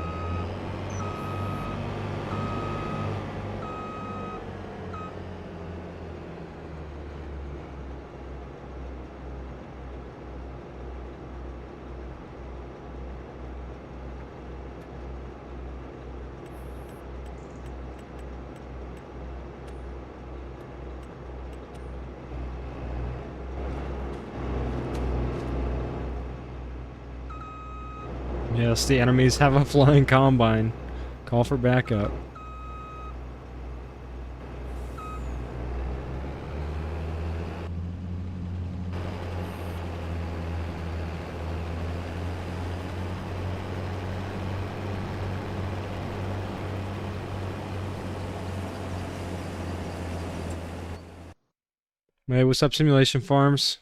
A: Yes, the enemies have a flying combine. Call for backup. Hey, what's up, Simulation Farms?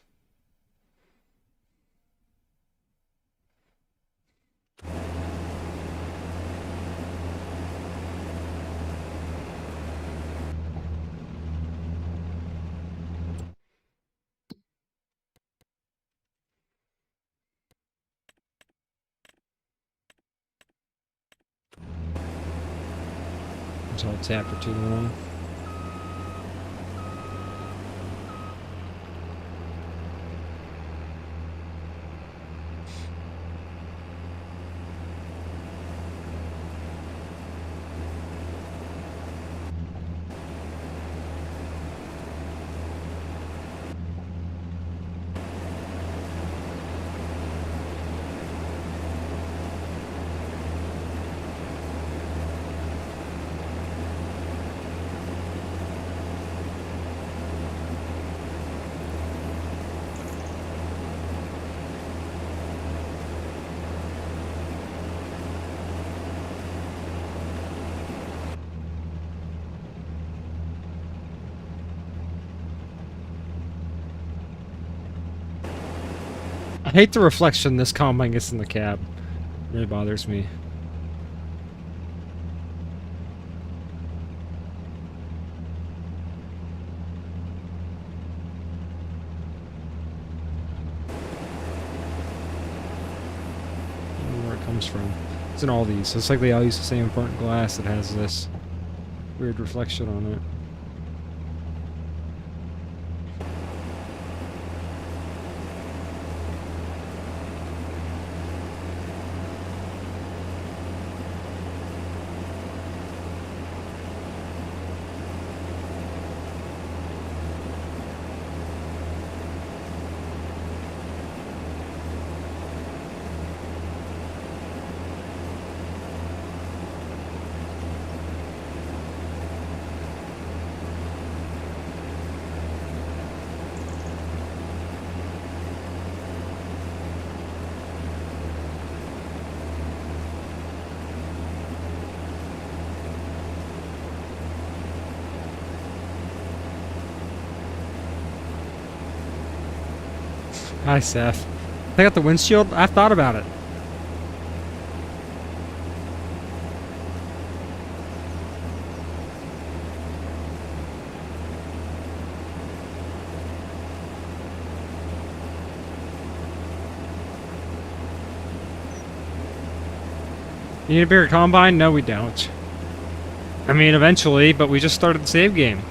A: So I'll tap for too long. I hate the reflection this combine gets in the cab. It really bothers me. I don't know where it comes from. It's in all these. It's like they all use the same burnt glass that has this weird reflection on it. Hi, Seth. Take out the windshield? I've thought about it. You need a bigger combine? No, we don't. I mean, eventually, but we just started the save game.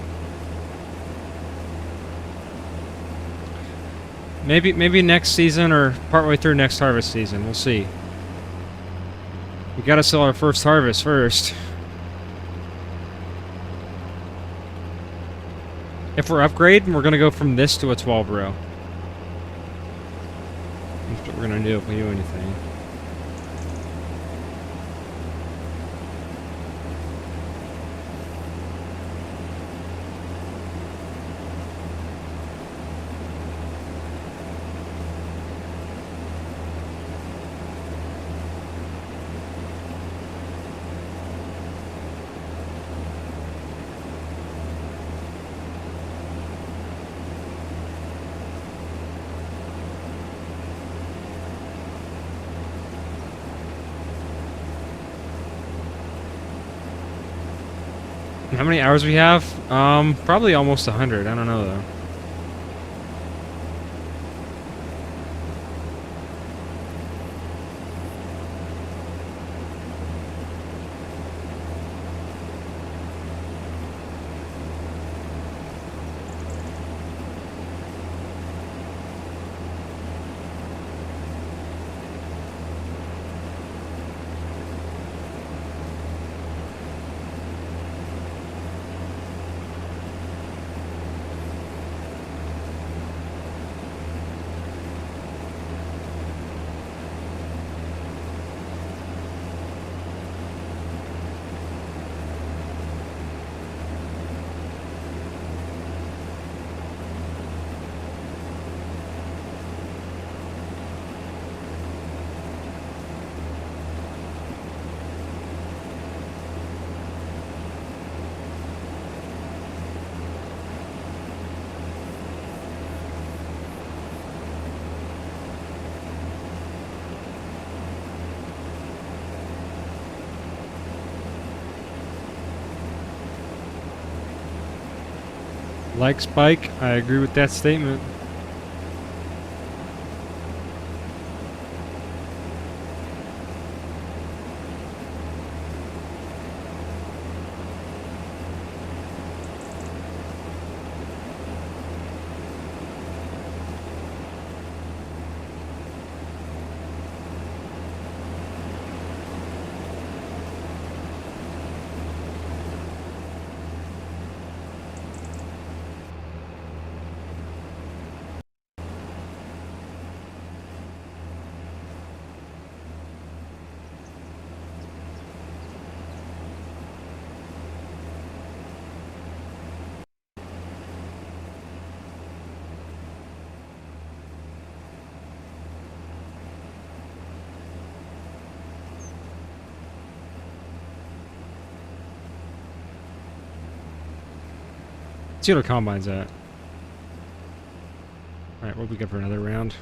A: Maybe next season or partway through next harvest season. We'll see. We gotta sell our first harvest first. If we're upgrading, we're gonna go from this to a 12 row. That's what we're gonna do if we do anything. How many hours we have? Probably almost 100. I don't know though. Like Spike, I agree with that statement. See what our combine's at. Alright, what we got for another round?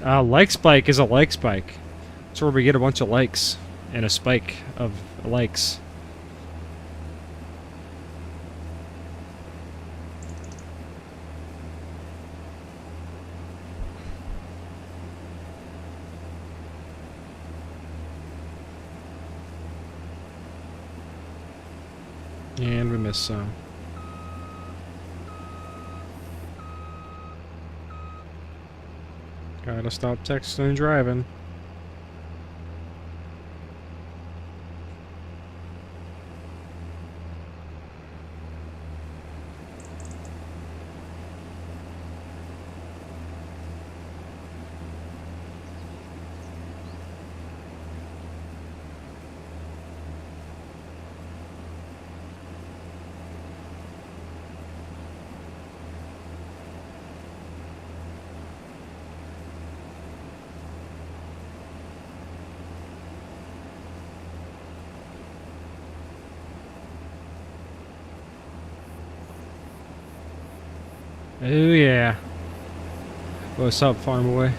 A: Like spike is a like spike. That's where we get a bunch of likes and a spike of likes. And we missed some. Gotta stop texting and driving. Oh yeah. What's up, farm boy?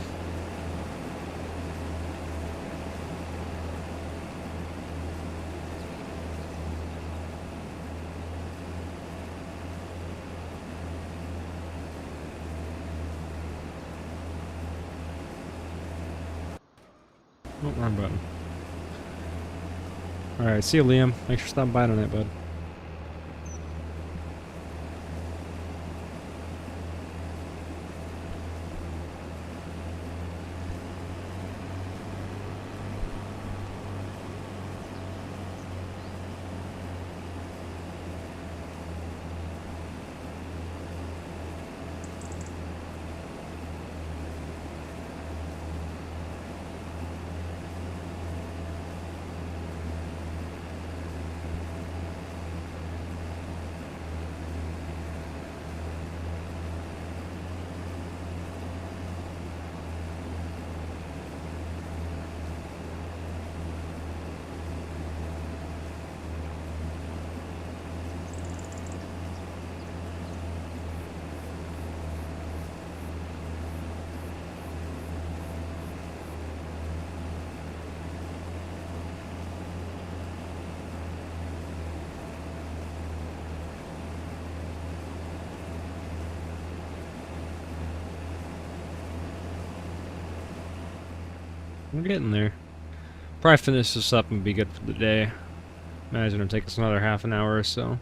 A: Oh, wrong button. Alright, see you, Liam. Thanks for stopping by tonight, bud. We're getting there. Probably finish this up and be good for the day. Imagine it'll take us another half an hour or so.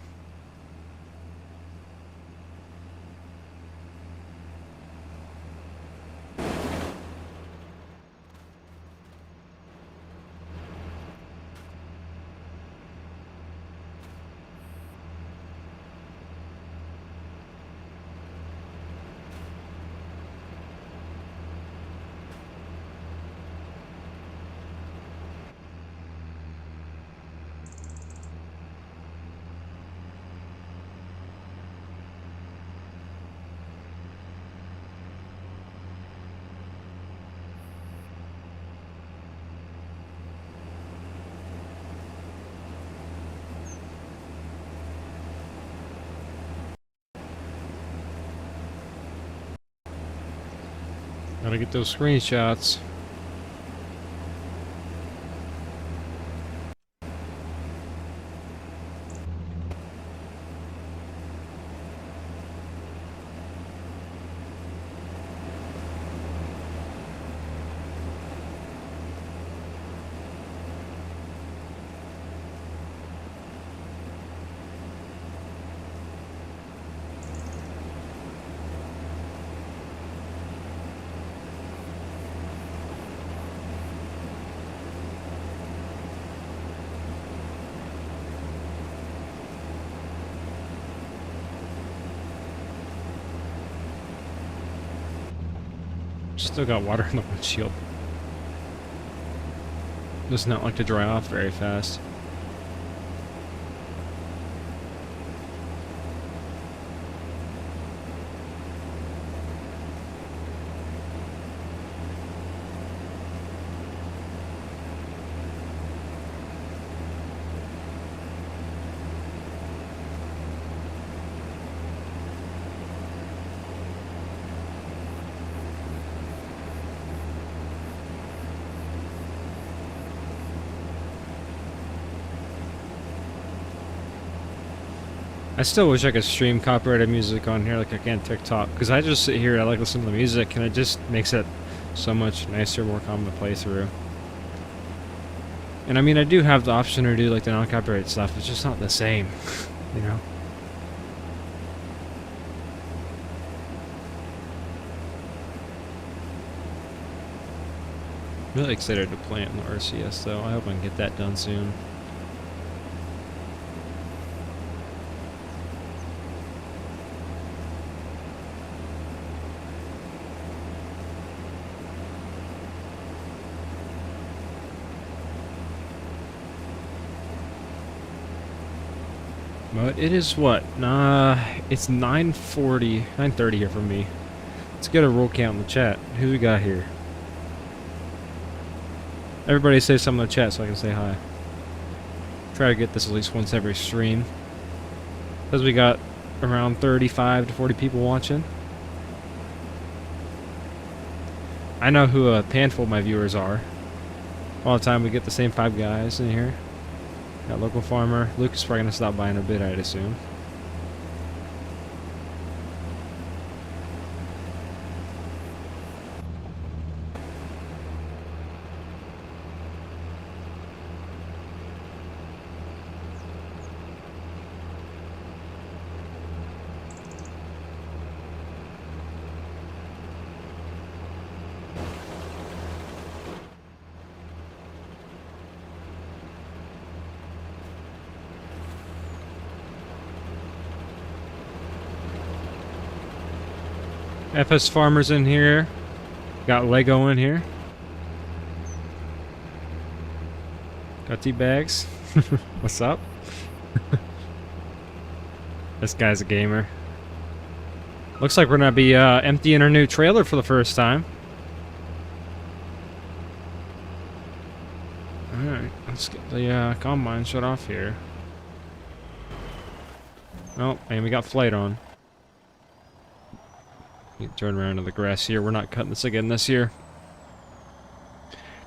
A: Gotta get those screenshots. Still got water in the windshield. Does not like to dry off very fast. I still wish I could stream copyrighted music on here like I can TikTok, because I just sit here, I like listening to the music, and it just makes it so much nicer, more common to play through. And I mean, I do have the option to do like the non-copyrighted stuff, it's just not the same, you know? I'm really excited to play it in the RCS though, I hope I can get that done soon. But it is what? It's 9:40, 9:30 here for me. Let's get a roll count in the chat. Who we got here? Everybody say something in the chat so I can say hi. Try to get this at least once every stream. Because we got around 35 to 40 people watching. I know who a handful of my viewers are. All the time we get the same 5 guys in here. Got local farmer. Luke is probably gonna stop by in a bit, I'd assume. FS Farmers in here. Got Lego in here. Got tea bags. What's up? This guy's a gamer. Looks like we're gonna be emptying our new trailer for the first time. Alright, let's get the combine shut off here. Oh, and we got flight on. You can turn around to the grass here. We're not cutting this again this year.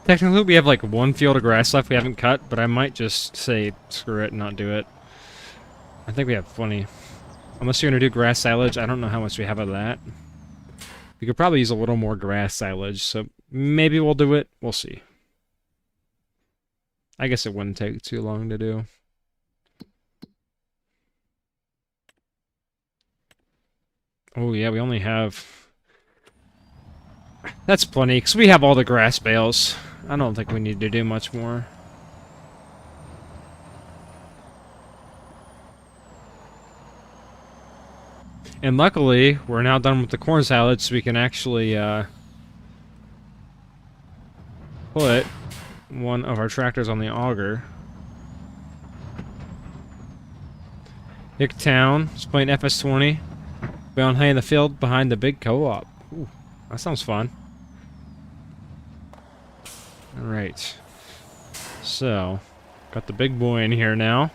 A: Technically, we have like 1 field of grass left we haven't cut, but I might just say screw it and not do it. I think we have plenty. Unless you're going to do grass silage, I don't know how much we have of that. We could probably use a little more grass silage, so maybe we'll do it. We'll see. I guess it wouldn't take too long to do. Oh yeah, we only have... That's plenty, because we have all the grass bales. I don't think we need to do much more. And luckily, we're now done with the corn salad, so we can actually put one of our tractors on the auger. Hicktown is playing FS20. Bound high in the field behind the big co-op. Ooh, that sounds fun. Alright. So, got the big boy in here now.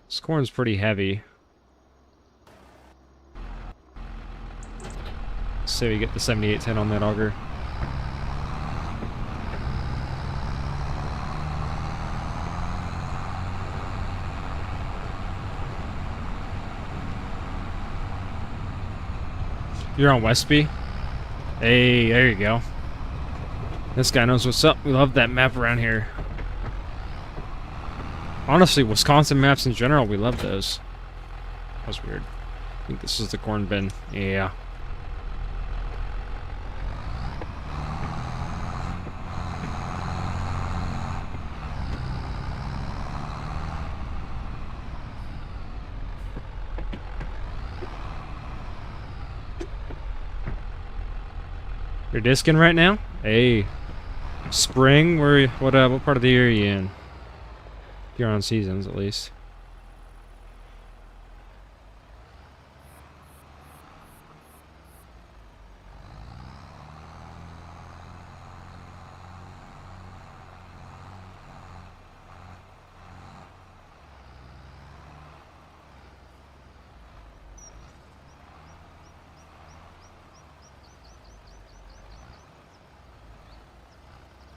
A: This corn's pretty heavy. So we get the 7810 on that auger. You're on Westby? Hey, there you go. This guy knows what's up. We love that map around here. Honestly, Wisconsin maps in general, we love those. That was weird. I think this is the corn bin. Yeah. You're disking right now? Hey. Spring? What part of the year are you in? You're on seasons, at least.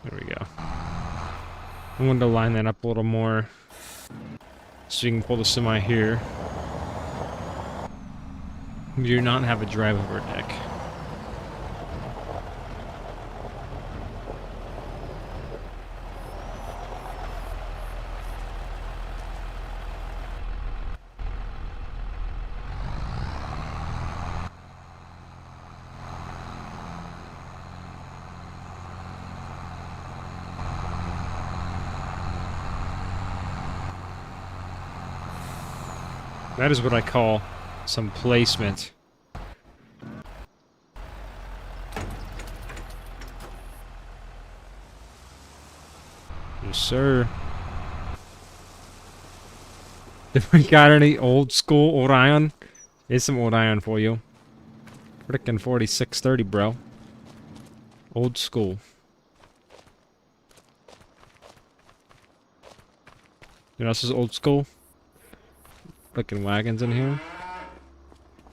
A: There we go. I wanted to line that up a little more so you can pull the semi here. We do not have a drive-over deck. That is what I call some placement. Yes, sir. If we got any old school Orion, here's some Orion for you. Frickin' 4630, bro. Old school. You know, this is old school. Looking wagons in here.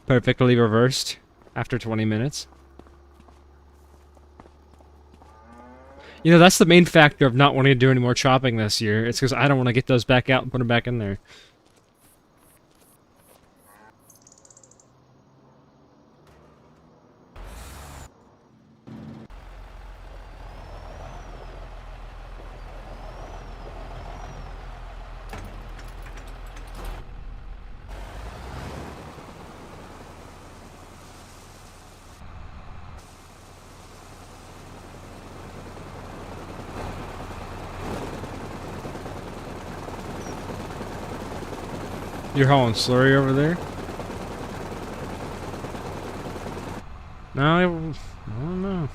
A: Perfectly reversed after 20 minutes. You know, that's the main factor of not wanting to do any more chopping this year. It's because I don't want to get those back out and put them back in there. You're hauling slurry over there? No, I don't know.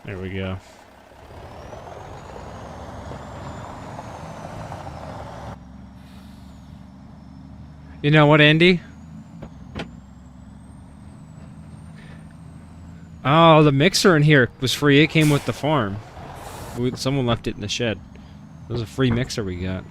A: There we go. You know what, Andy? Oh, the mixer in here was free. It came with the farm. Someone left it in the shed. It was a free mixer we got.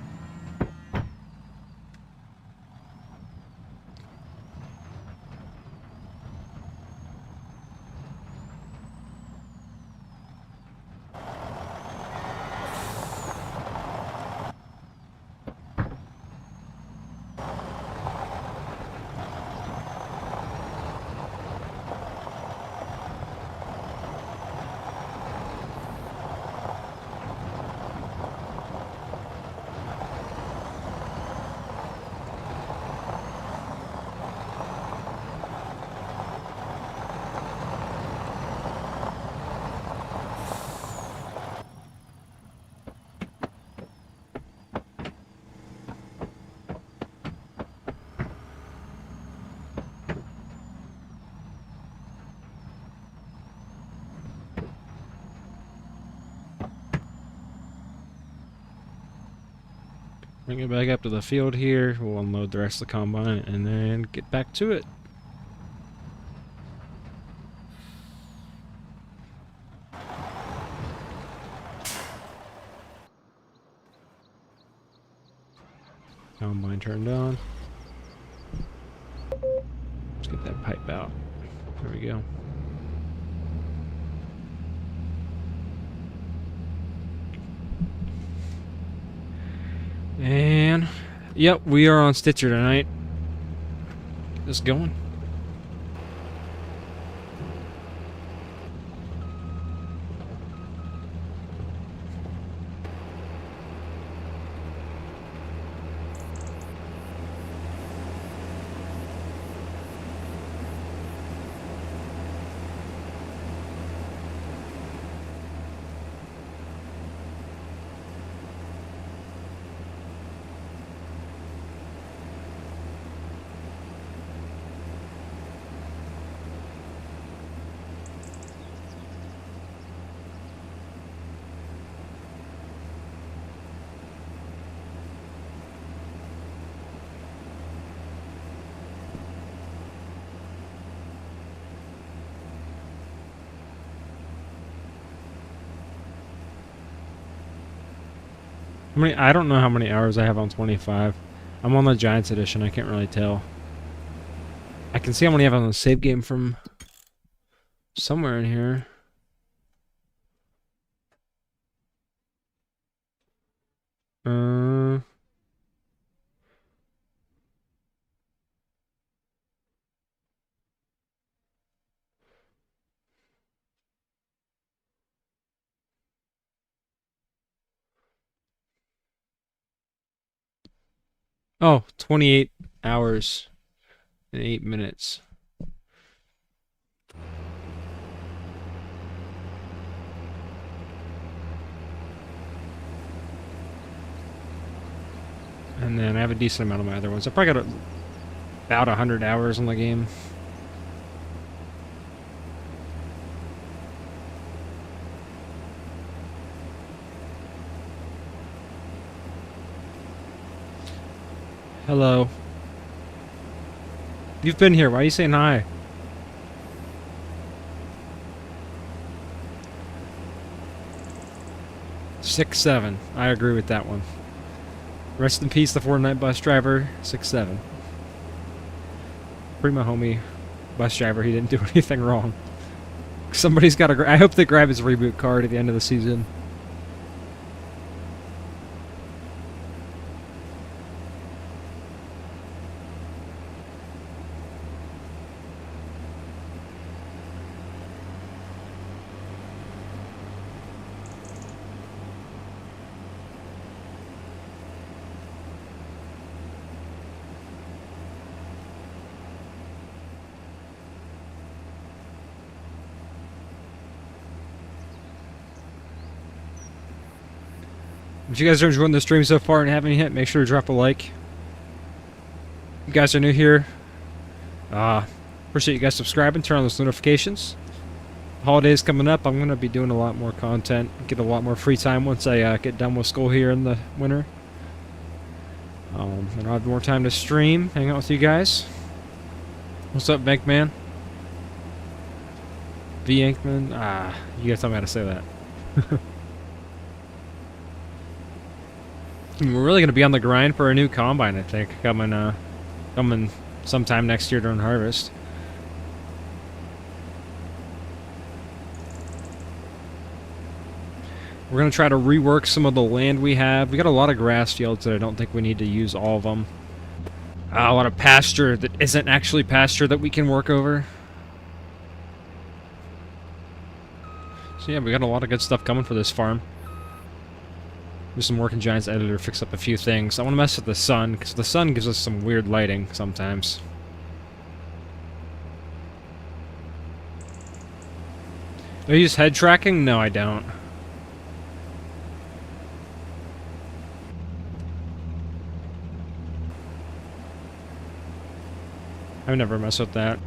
A: Bring it back up to the field here. We'll unload the rest of the combine and then get back to it. Combine turned on. Let's get that pipe out. There we go. And, yep, we are on Stitcher tonight. Get this going. I don't know how many hours I have on 25. I'm on the Giants edition. I can't really tell. I can see how many I have on the save game from somewhere in here. Oh, 28 hours and 8 minutes. And then I have a decent amount of my other ones. I probably got about 100 hours on the game. Hello. You've been here. Why are you saying hi? Six, 7. I agree with that one. Rest in peace, the Fortnite bus driver. 6-7. Free my homie bus driver. He didn't do anything wrong. Somebody's got to. I hope they grab his reboot card at the end of the season. If you guys are enjoying the stream so far and haven't yet, make sure to drop a like. If you guys are new here, appreciate you guys subscribing, turn on those notifications. Holidays coming up, I'm going to be doing a lot more content, get a lot more free time once I get done with school here in the winter. And I'll have more time to stream, hang out with you guys. What's up, Bankman? V. Yankman? You guys tell me how to say that. We're really going to be on the grind for a new combine, I think, coming sometime next year during harvest. We're going to try to rework some of the land we have. We got a lot of grass fields that I don't think we need to use all of them. A lot of pasture that isn't actually pasture that we can work over. So yeah, we got a lot of good stuff coming for this farm. Do some work in Giants Editor, fix up a few things. I want to mess with the sun, because the sun gives us some weird lighting sometimes. Do I use head tracking? No, I don't. I've never messed with that.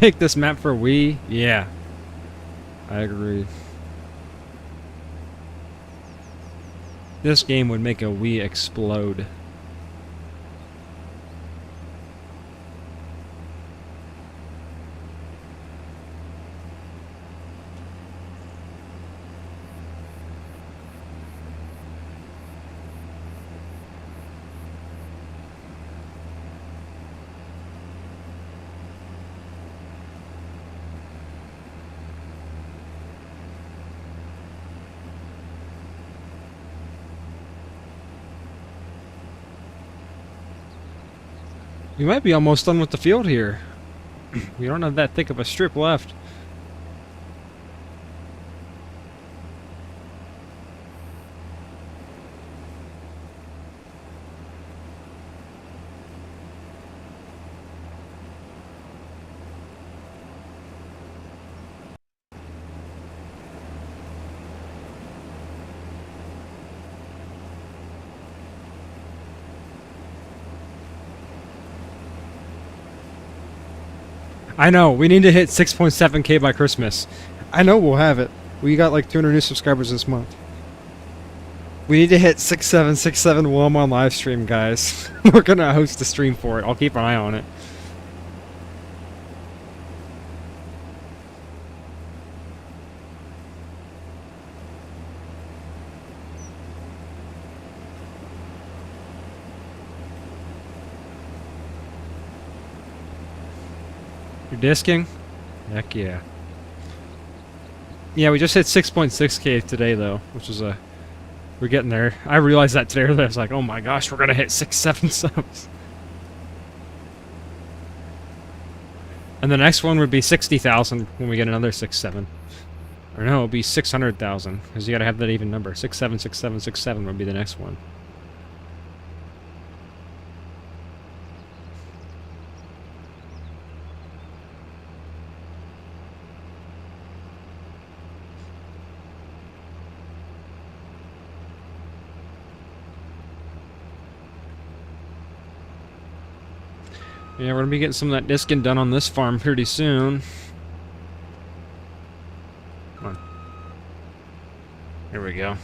A: Make this map for Wii? Yeah. I agree. This game would make a Wii explode. We might be almost done with the field here. We don't have that thick of a strip left. I know, we need to hit 6.7k by Christmas. I know we'll have it. We got like 200 new subscribers this month. We need to hit 6767 while I'm on live stream, guys. We're gonna host a stream for it. I'll keep an eye on it. You're disking? Heck yeah. Yeah, we just hit 6.6K today though, which is a... We're getting there. I realized that today. I was like, oh my gosh, we're gonna hit 6-7 subs. And the next one would be 60,000 when we get another 6-7. Or no, it'll be 600,000, because you gotta have that even number. 676767 would be the next one. Yeah, we're gonna be getting some of that disking done on this farm pretty soon. Come on. Here we go.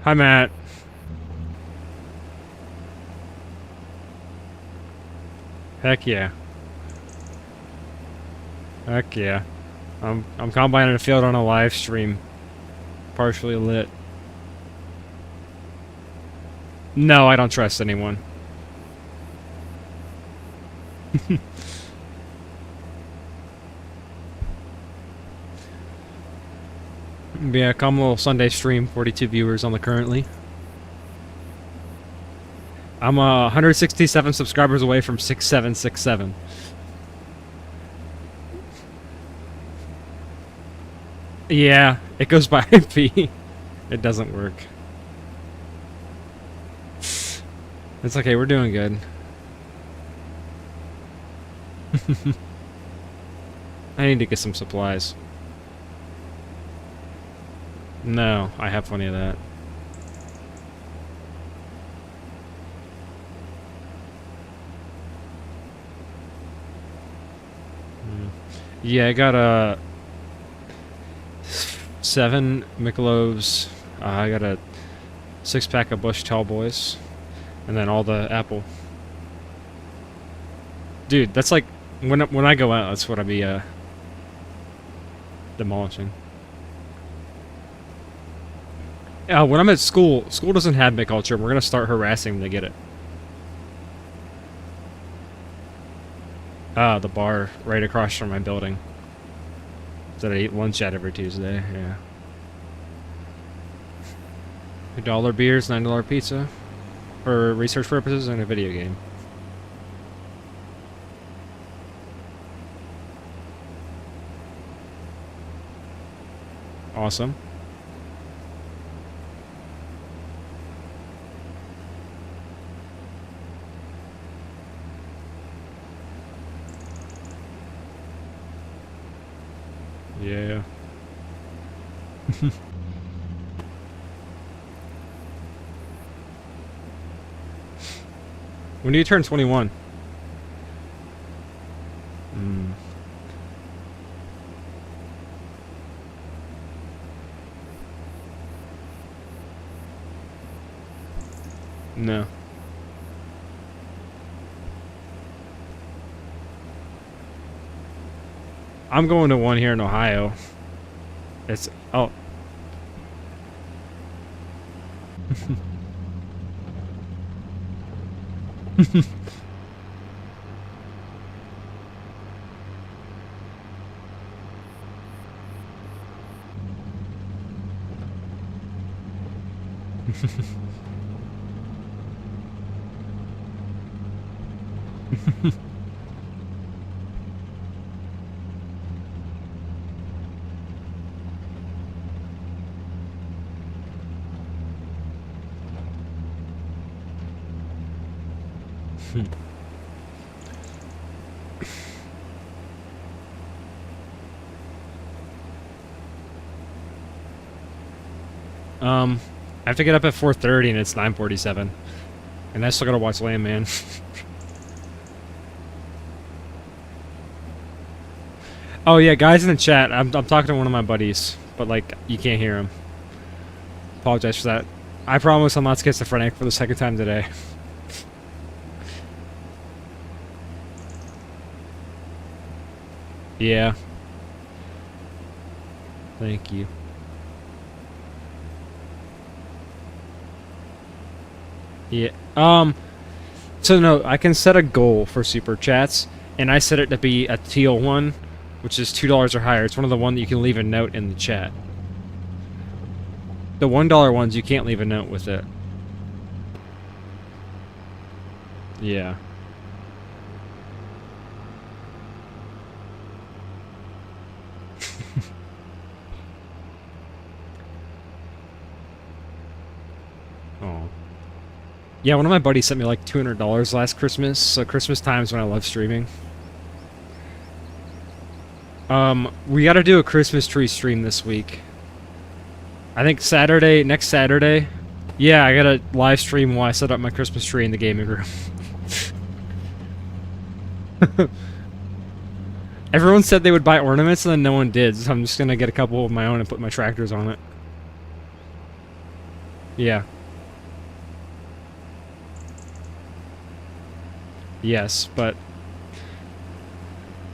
A: Hi, Matt. Heck yeah. Heck yeah. I'm combining a field on a live stream. Partially lit. No, I don't trust anyone. Yeah, calm little Sunday stream, 42 viewers on the currently. I'm 167 subscribers away from 6767. Yeah, it goes by IP. It doesn't work. It's okay, we're doing good. I need to get some supplies. No, I have plenty of that. Yeah, I got a 7 Michelob's. I got a 6-pack of Bush Tall Boys, and then all the apple. Dude, that's like when I go out, that's what I be demolishing. When I'm at school doesn't have Miculture. We're gonna start harassing them to get it. The bar right across from my building that I eat lunch at every Tuesday. Yeah. $1 beers, $9 pizza, for research purposes, and a video game. Awesome. Yeah. When do you turn 21? No. I'm going to one here in Ohio. It's... oh. I have to get up at 4:30 and it's 9:47. And I still gotta watch Landman. Oh yeah, guys in the chat, I'm talking to one of my buddies, but like, you can't hear him. Apologize for that. I promise I'm not schizophrenic for the second time today. Yeah. Thank you. Yeah. So no, I can set a goal for super chats, and I set it to be a teal one, which is $2 or higher. It's one of the one that you can leave a note in the chat. The $1 ones you can't leave a note with it. Yeah. Oh. Yeah, one of my buddies sent me like $200 last Christmas, so Christmas time's when I love streaming. We gotta do a Christmas tree stream this week. I think Saturday, next Saturday. Yeah, I gotta live stream while I set up my Christmas tree in the gaming room. Everyone said they would buy ornaments, and then no one did, so I'm just gonna get a couple of my own and put my tractors on it. Yeah. Yes, but...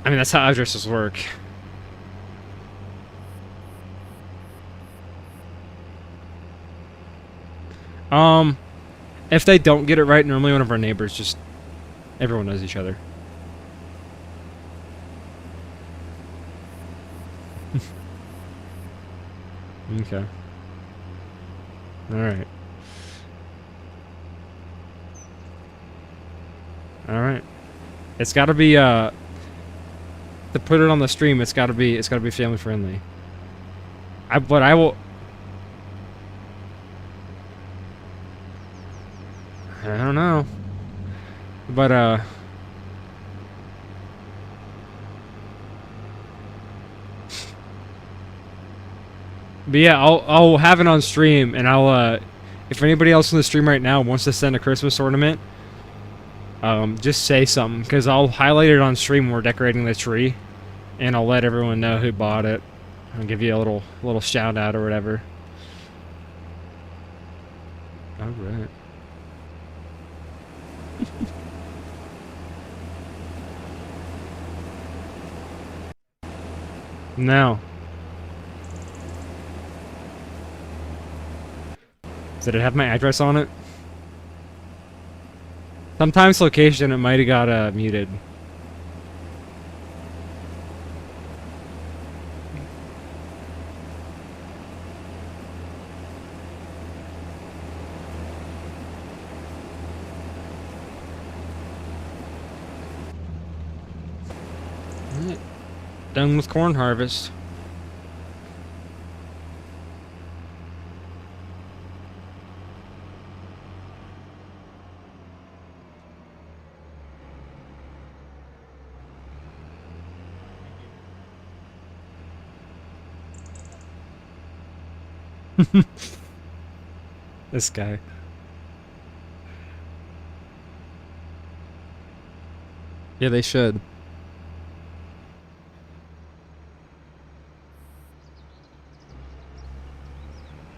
A: I mean, that's how addresses work. If they don't get it right, normally one of our neighbors just... Everyone knows each other. Okay. Alright. Alright. It's gotta be, to put it on the stream, it's gotta be family friendly. But I will... I don't know. But, but yeah, I'll have it on stream, and I'll, if anybody else in the stream right now wants to send a Christmas ornament, just say something, because I'll highlight it on stream when we're decorating the tree, and I'll let everyone know who bought it. I'll give you a little shout out or whatever. Alright. Now. Did it have my address on it? Sometimes location, it might have got muted. Alright. Done with corn harvest. This guy. Yeah, they should.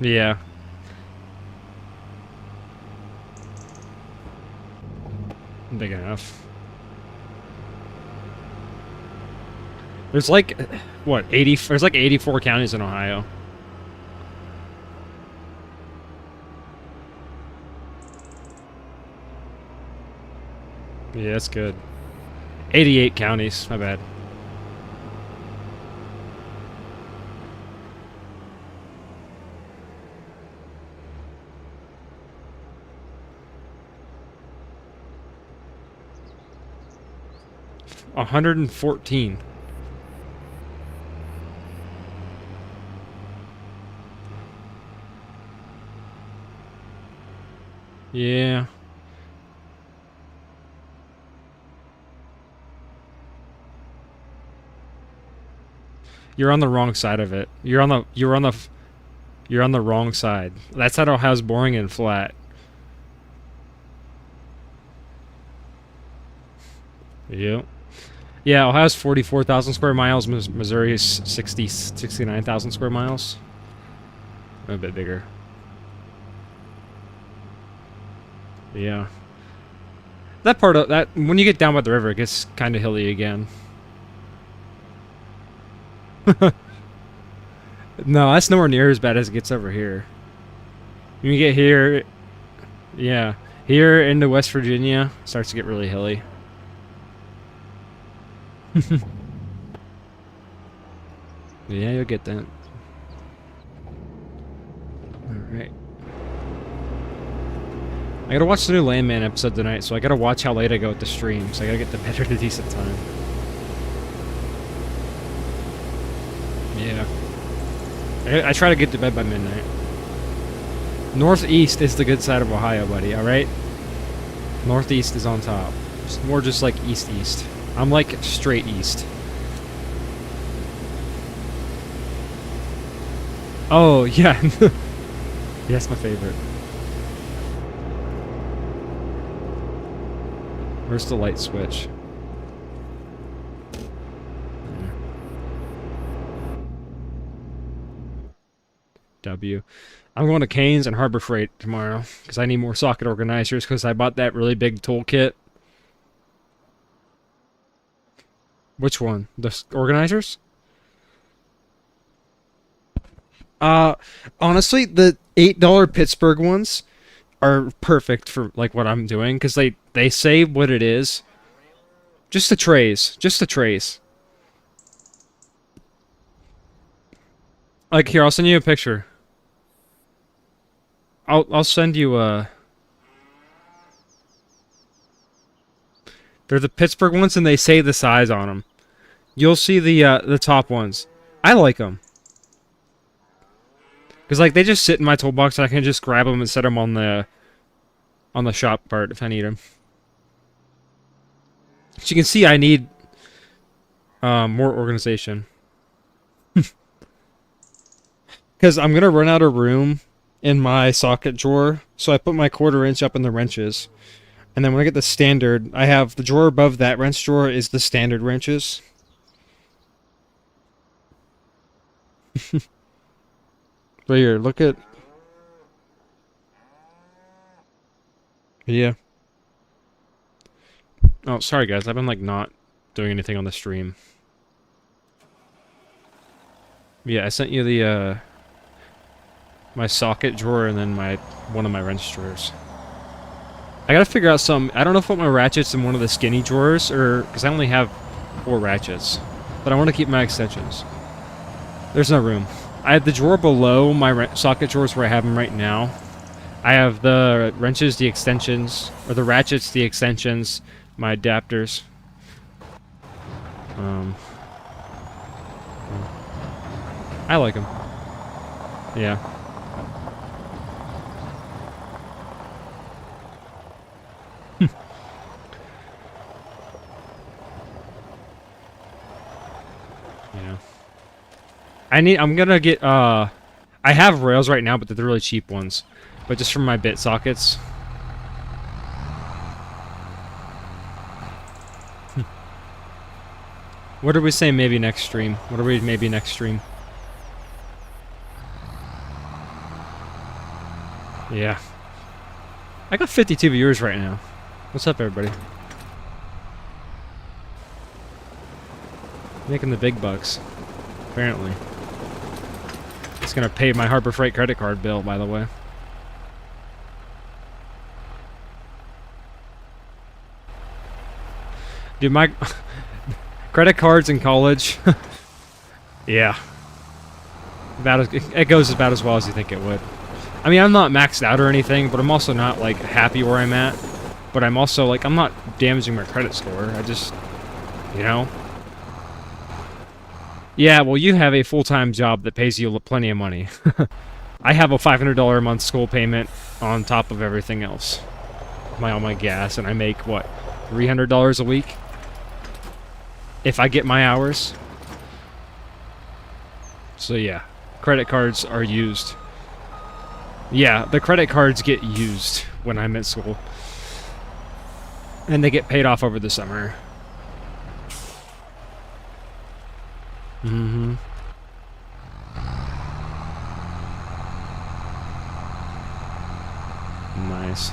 A: Yeah. Big enough. There's like, what, 80? There's like 84 counties in Ohio. Yeah, that's good. 88 counties, my bad. A 114. Yeah. You're on the wrong side of it. You're on the wrong side. That's how Ohio's boring and flat. Yep. Yeah, Ohio's 44,000 square miles. Missouri is 69,000 square miles. A bit bigger. Yeah. That part of that, when you get down by the river, it gets kind of hilly again. No, that's nowhere near as bad as it gets over here. When you get here, yeah. Here into West Virginia, starts to get really hilly. Yeah, you'll get that. Alright. I gotta watch the new Landman episode tonight, so I gotta watch how late I go with the stream, so I gotta get the better to decent time. Yeah. I try to get to bed by midnight. Northeast is the good side of Ohio, buddy, alright? Northeast is on top. It's more just like east-east. I'm like straight east. Oh, yeah. Yeah, that's my favorite. Where's the light switch? W. I'm going to Canes and Harbor Freight tomorrow because I need more socket organizers because I bought that really big toolkit. Which one? The organizers? Honestly, the $8 Pittsburgh ones are perfect for like what I'm doing because they say what it is. Just the trays. Just the trays. Like here, I'll send you a picture. I'll send you they're the Pittsburgh ones and they say the size on them. You'll see the top ones. I like them. Cuz like they just sit in my toolbox and I can just grab them and set them on the shop part if I need them. As you can see, I need more organization. Cuz I'm going to run out of room in my socket drawer, so I put my 1/4 inch up in the wrenches. And then when I get the standard, I have the drawer above that wrench drawer is the standard wrenches. But here, look at... Yeah. Oh, sorry guys, I've been like not doing anything on the stream. Yeah, I sent you the my socket drawer and then one of my wrench drawers. I gotta figure out some... I don't know if I put my ratchets in one of the skinny drawers or... because I only have 4 ratchets. But I want to keep my extensions. There's no room. I have the drawer below my socket drawers where I have them right now. I have the wrenches, the extensions, or the ratchets, the extensions, my adapters. I like them. Yeah. Yeah. I'm gonna get, I have rails right now, but they're the really cheap ones. But just from my bit sockets. What did we say maybe next stream? What are we maybe next stream? Yeah. I got 52 viewers right now. What's up, everybody? Making the big bucks. Apparently. It's gonna pay my Harbor Freight credit card bill, by the way. Dude, my credit cards in college. Yeah. It goes about as well as you think it would. I mean, I'm not maxed out or anything, but I'm also not, like, happy where I'm at. But I'm also, like, I'm not damaging my credit score. I just, you know? Yeah, well, you have a full-time job that pays you plenty of money. I have a $500 a month school payment on top of everything else. All my gas, and I make, what, $300 a week? If I get my hours. So, yeah. Credit cards are used. Yeah, the credit cards get used when I'm at school. And they get paid off over the summer. Mm-hmm. Nice.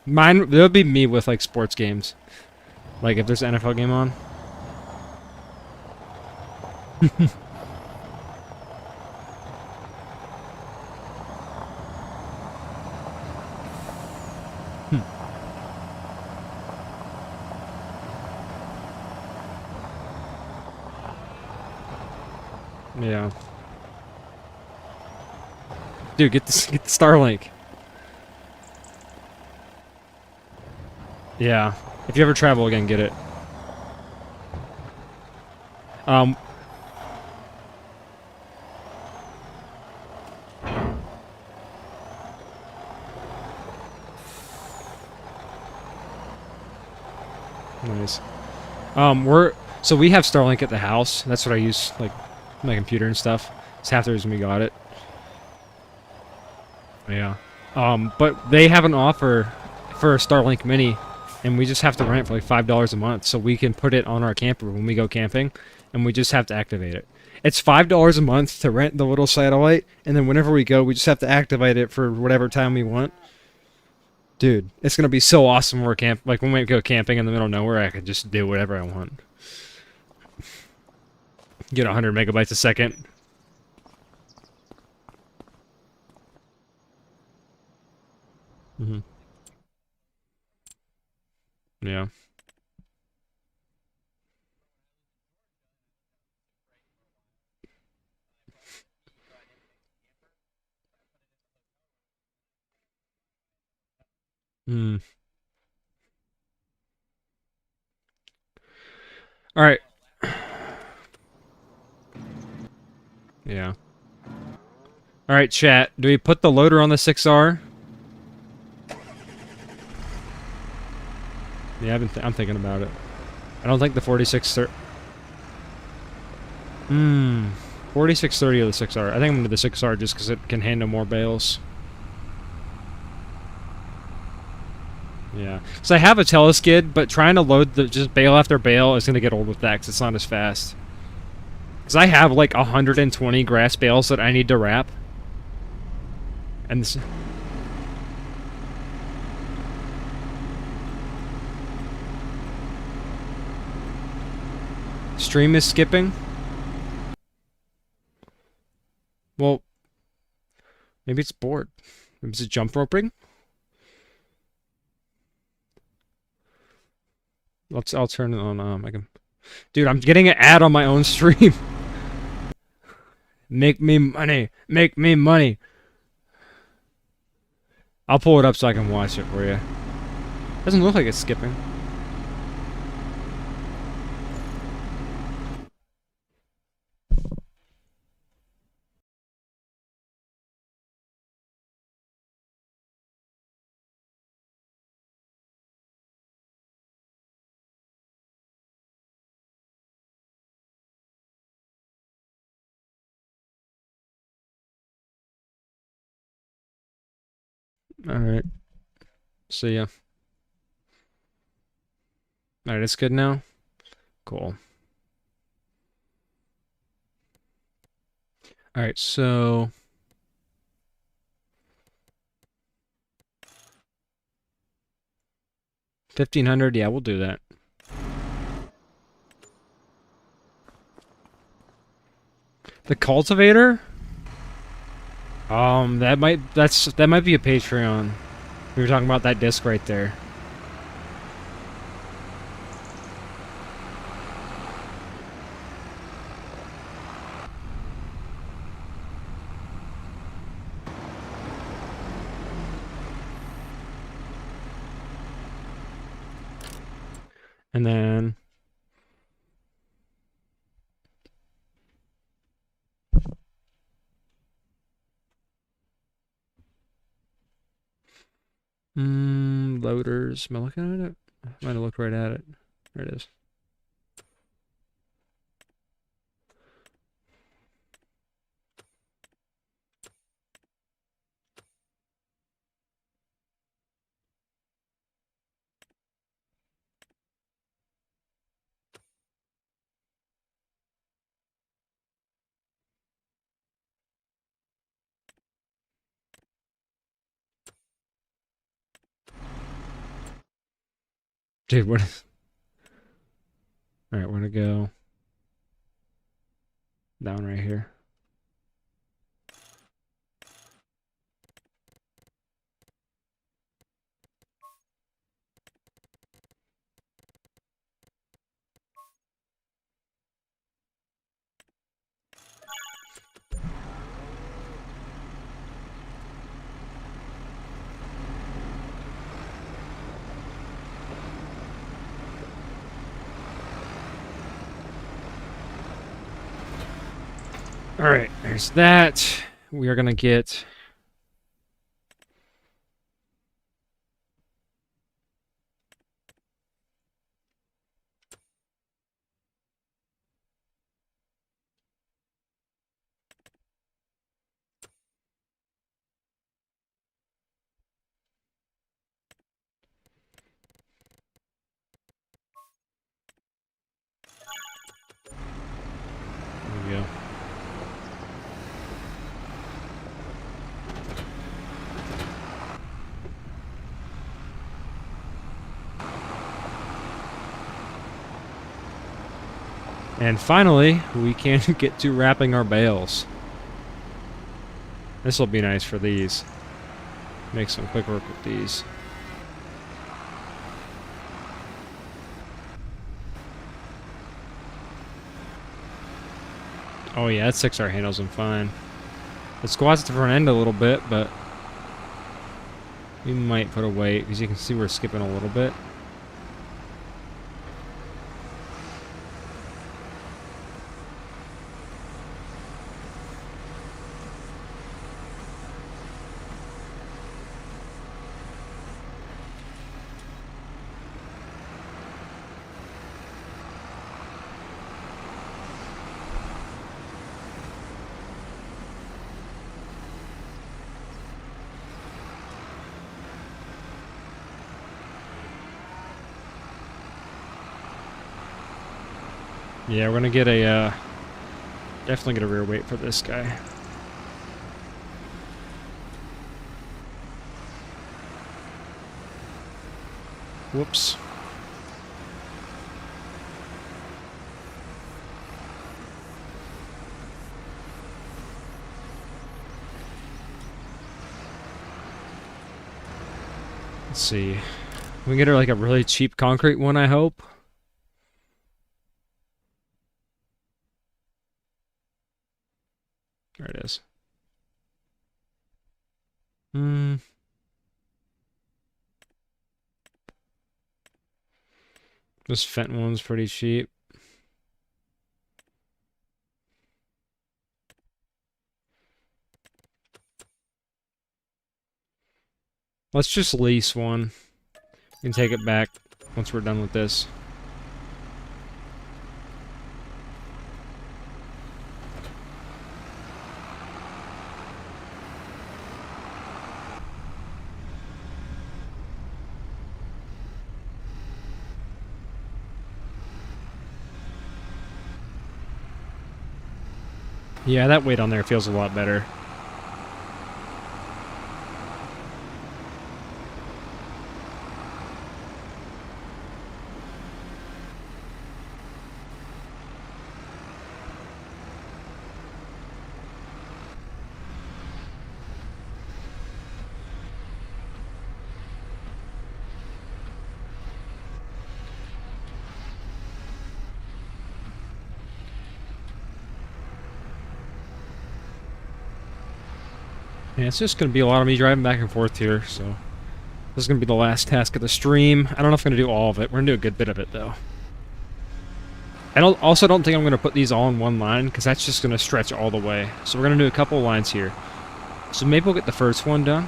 A: Mine, there'll be me with, like, sports games. Like, if there's an NFL game on. Yeah. Dude, get the Starlink. Yeah. If you ever travel again, get it. Um. Nice. So we have Starlink at the house. That's what I use, like, my computer and stuff. It's half the reason we got it. Yeah. But they have an offer for a Starlink Mini, and we just have to rent it for like $5 a month, so we can put it on our camper when we go camping, and we just have to activate it. It's $5 a month to rent the little satellite, and then whenever we go, we just have to activate it for whatever time we want. Dude, it's gonna be so awesome when we're like when we go camping in the middle of nowhere, I can just do whatever I want. Get 100 megabytes a second. Hmm. Yeah. Hmm. All right. Yeah. All right, chat. Do we put the loader on the 6R? Yeah, I'm thinking about it. I don't think the 4630. 4630 or the 6R. I think I'm gonna do the 6R just because it can handle more bales. Yeah. So I have a teleskid, but trying to load the just bale after bale is gonna get old with that because it's not as fast. Because I have like 120 grass bales that I need to wrap. And this, stream is skipping. Well, maybe it's bored. Maybe it's jump roping. I'll turn it on. I can. Dude, I'm getting an ad on my own stream. Make me money. Make me money. I'll pull it up so I can watch it for you. Doesn't look like it's skipping. Alright. See ya. Alright, it's good now? Cool. Alright, so... 1500, yeah, we'll do that. The cultivator? That might be a Patreon. We were talking about that disc right there. And then... loaders. Am I looking at it? I might have looked right at it. There it is. Dude, what is... Alright, we're gonna go... down right here. Alright, there's that. We are gonna get... There we go. And finally, we can get to wrapping our bales. This will be nice for these. Make some quick work with these. Oh yeah, that 6R handles them fine. It squats at the front end a little bit, but we might put a weight, because you can see we're skipping a little bit. Yeah, we're gonna get a, definitely get a rear weight for this guy. Whoops. Let's see. We can get her like a really cheap concrete one, I hope. There it is. This Fenton one's pretty cheap. Let's just lease one. We can take it back once we're done with this. Yeah, that weight on there feels a lot better. Yeah, it's just going to be a lot of me driving back and forth here, so... This is going to be the last task of the stream. I don't know if I'm going to do all of it. We're going to do a good bit of it, though. I also don't think I'm going to put these all in one line, because that's just going to stretch all the way. So we're going to do a couple lines here. So maybe we'll get the first one done.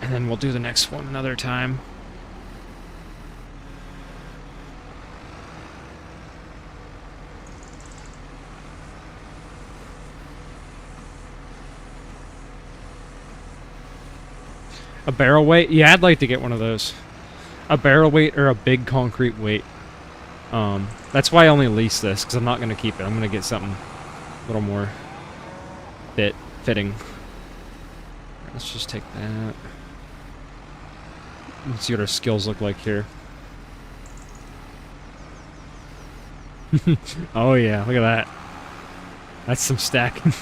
A: And then we'll do the next one another time. A barrel weight? Yeah, I'd like to get one of those. A barrel weight or a big concrete weight. That's why I only lease this, because I'm not going to keep it. I'm going to get something a little more fitting. Let's just take that. Let's see what our skills look like here. Oh yeah, look at that. That's some stacking.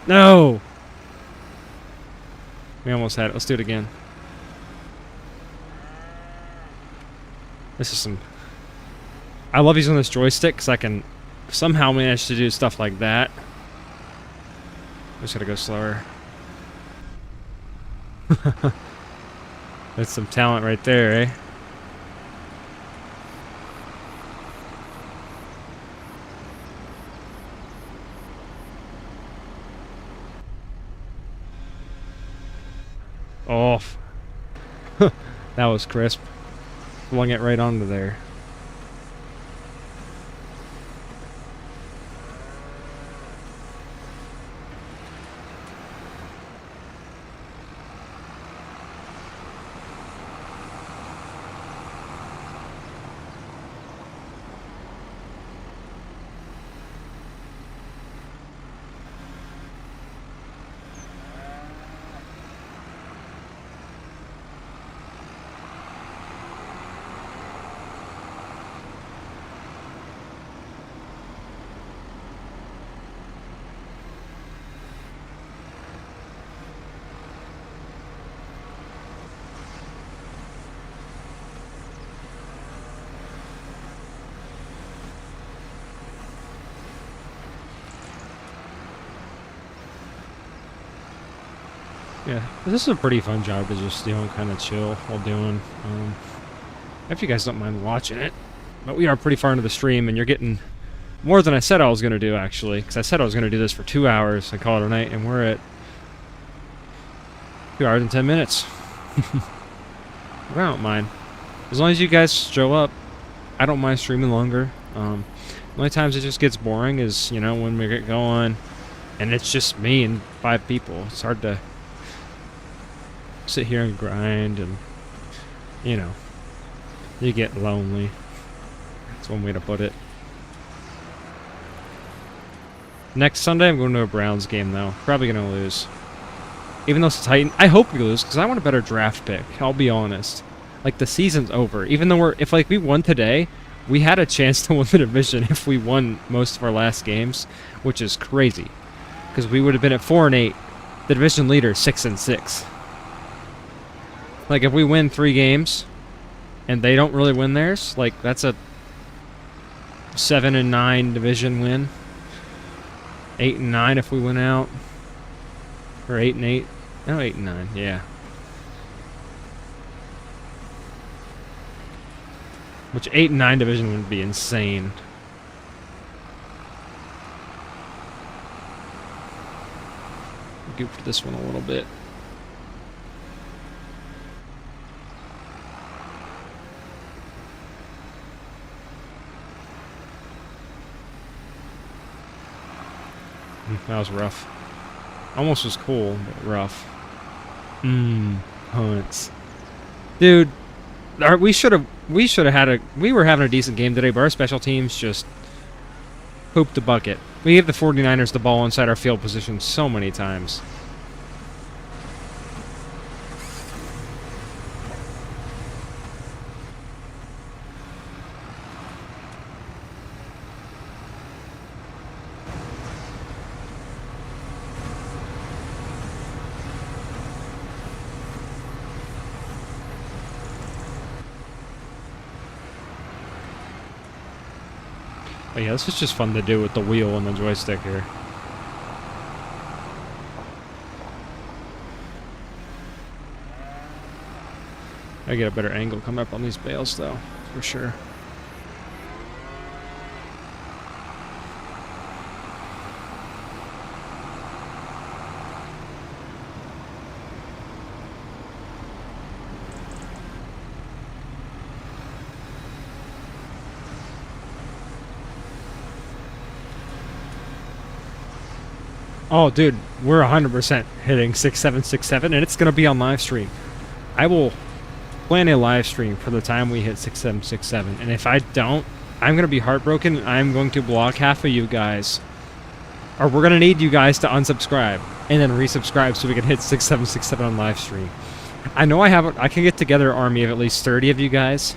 A: No! We almost had it. Let's do it again. This is some... I love using this joystick because I can somehow manage to do stuff like that. Just gotta go slower. That's some talent right there, eh? Oh, that was crisp. Flung it right onto there. Yeah, this is a pretty fun job to just, kind of chill while doing. If you guys don't mind watching it. But we are pretty far into the stream, and you're getting more than I said I was going to do, actually. Because I said I was going to do this for 2 hours and call it a night, and we're at 2 hours and 10 minutes. I don't mind. As long as you guys show up, I don't mind streaming longer. The only times it just gets boring is, when we get going, and it's just me and 5 people. It's hard to sit here and grind, and you get lonely. That's one way to put it. Next Sunday I'm going to a Browns game, though. Probably gonna lose, even though it's a Titan. I hope we lose because I want a better draft pick. I'll be honest. Like, the season's over. Even though if we won today, we had a chance to win the division if we won most of our last games, which is crazy because we would have been at 4-8. The division leader 6-6. Like, if we win 3 games, and they don't really win theirs, like, that's a 7-9 division win. 8-9 if we win out, or 8-8. No, 8-9. Yeah. Which 8-9 division would be insane. Goofed this one a little bit. That was rough. Almost was cool, but rough. Hunts. Dude, we were having a decent game today, but our special teams just pooped the bucket. We gave the 49ers the ball inside our field position so many times. But yeah, this is just fun to do with the wheel and the joystick here. I get a better angle coming up on these bales, though, for sure. Oh, dude, we're 100% hitting 6767, and it's going to be on live stream. I will plan a live stream for the time we hit 6767, and if I don't, I'm going to be heartbroken. I'm going to block half of you guys, or we're going to need you guys to unsubscribe and then resubscribe so we can hit 6767 on live stream. I know I can get together an army of at least 30 of you guys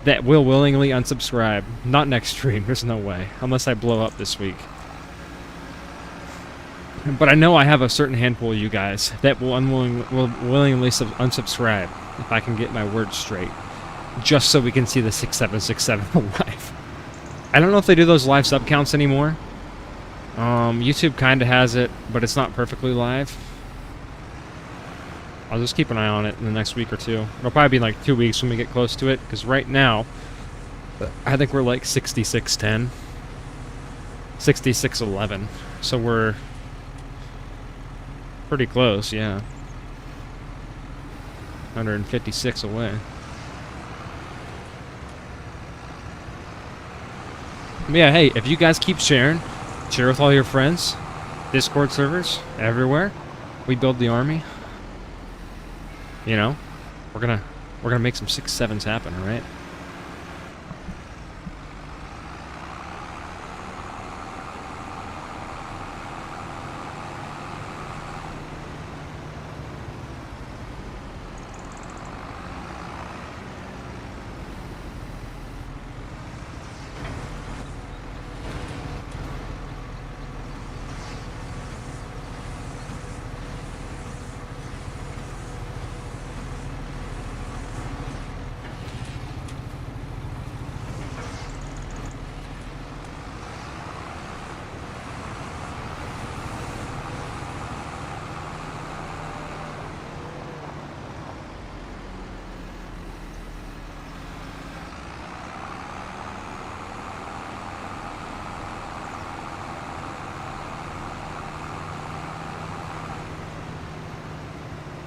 A: that will willingly unsubscribe. Not next stream, there's no way, unless I blow up this week. But I know I have a certain handful of you guys that will willingly unsubscribe if I can get my words straight, just so we can see the 6767 live. I don't know if they do those live sub counts anymore. YouTube kind of has it, but it's not perfectly live. I'll just keep an eye on it in the next week or two. It'll probably be like 2 weeks when we get close to it, because right now, I think we're like 6610, 6611. So we're pretty close, yeah. 156 away. But yeah, hey, if you guys keep sharing, share with all your friends, Discord servers, everywhere. We build the army. You know, we're gonna make some 6-7s happen, right?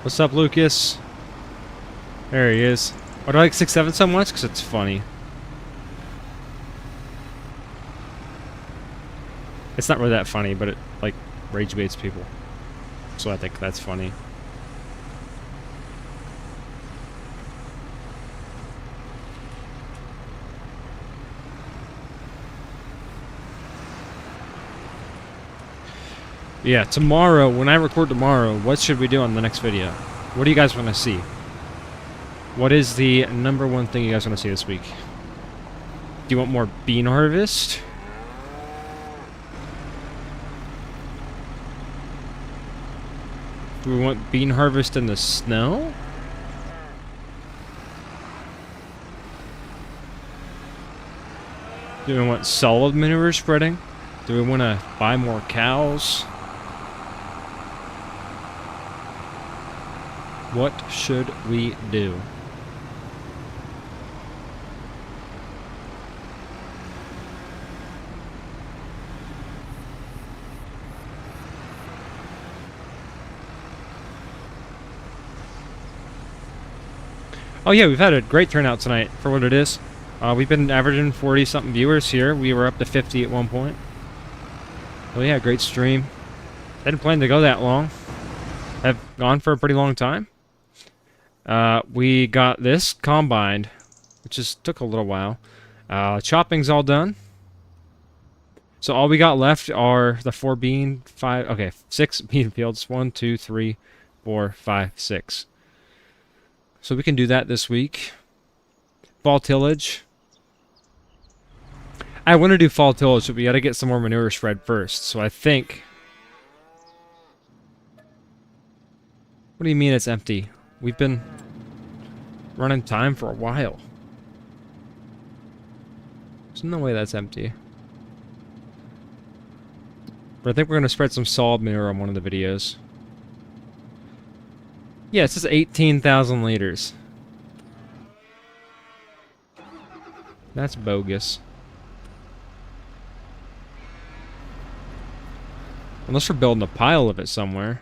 A: What's up, Lucas? There he is. Why do I like 6-7 so much? Because it's funny. It's not really that funny, but it, like, rage baits people. So I think that's funny. Yeah, tomorrow, when I record tomorrow, what should we do on the next video? What do you guys want to see? What is the #1 thing you guys want to see this week? Do you want more bean harvest? Do we want bean harvest in the snow? Do we want solid manure spreading? Do we want to buy more cows? What should we do? Oh yeah, we've had a great turnout tonight for what it is. We've been averaging 40-something viewers here. We were up to 50 at one point. Oh yeah, great stream. I didn't plan to go that long. I've gone for a pretty long time. We got this combined, which just took a little while. Chopping's all done. So all we got left are the 6 bean fields. 1, 2, 3, 4, 5, 6. So we can do that this week. Fall tillage. I want to do fall tillage, but we got to get some more manure spread first. So I think... What do you mean it's empty? We've been running time for a while. There's no way that's empty. But I think we're going to spread some solid manure on one of the videos. Yeah, it says 18,000 liters. That's bogus. Unless we're building a pile of it somewhere.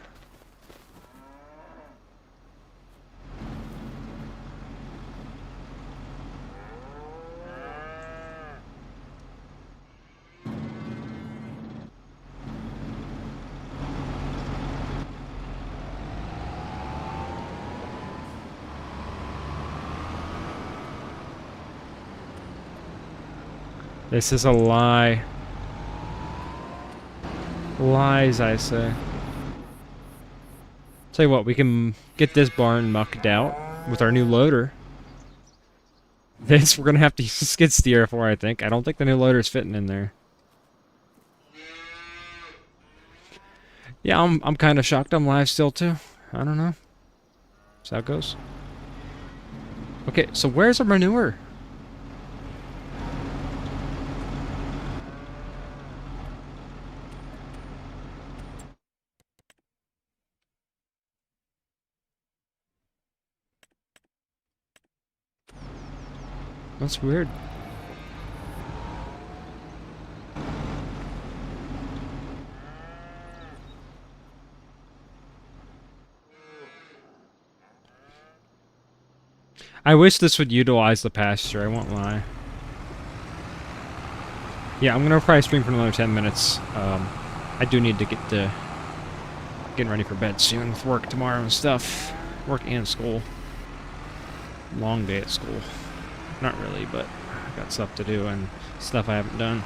A: This is a lie. Lies, I say. Tell you what, we can get this barn mucked out with our new loader. This we're gonna have to use skid steer for, I think. I don't think the new loader's fitting in there. Yeah, I'm kind of shocked I'm live still too. I don't know. That's how it goes. Okay, so where's our manure? That's weird. I wish this would utilize the pasture, I won't lie. Yeah, I'm gonna probably stream for another 10 minutes. I do need to get getting ready for bed soon with work tomorrow and stuff. Work and school. Long day at school. Not really, but I got stuff to do and stuff I haven't done.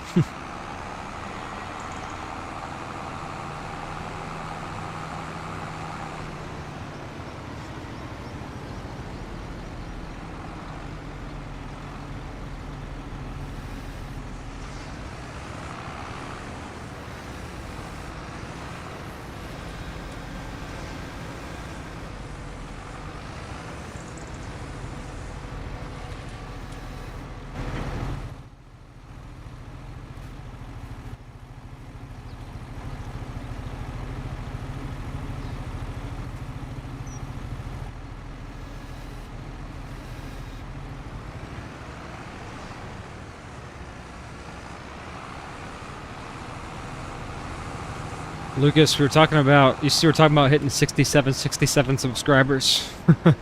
A: Lucas, we were talking about, you were talking about hitting 67 subscribers. That's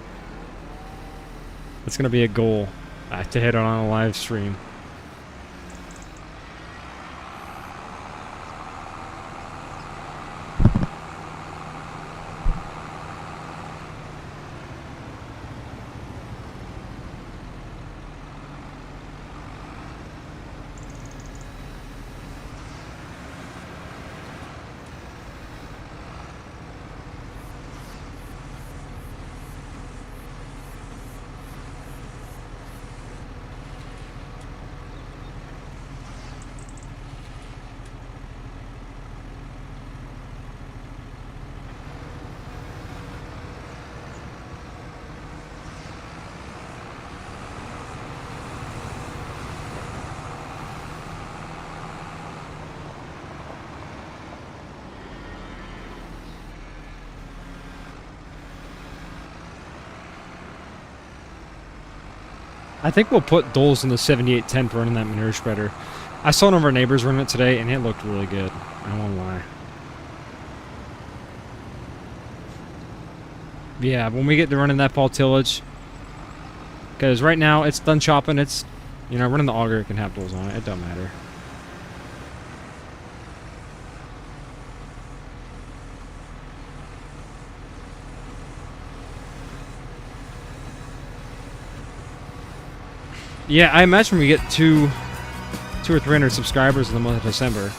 A: gonna be a goal to hit on a live stream. I think we'll put Doles in the 7810 for running that manure spreader. I saw one of our neighbors running it today, and it looked really good. I won't lie. Yeah, when we get to running that fall tillage, because right now it's done chopping. It's, you know, running the auger can have Doles on it. It don't matter. Yeah, I imagine we get two or 300 subscribers in the month of December.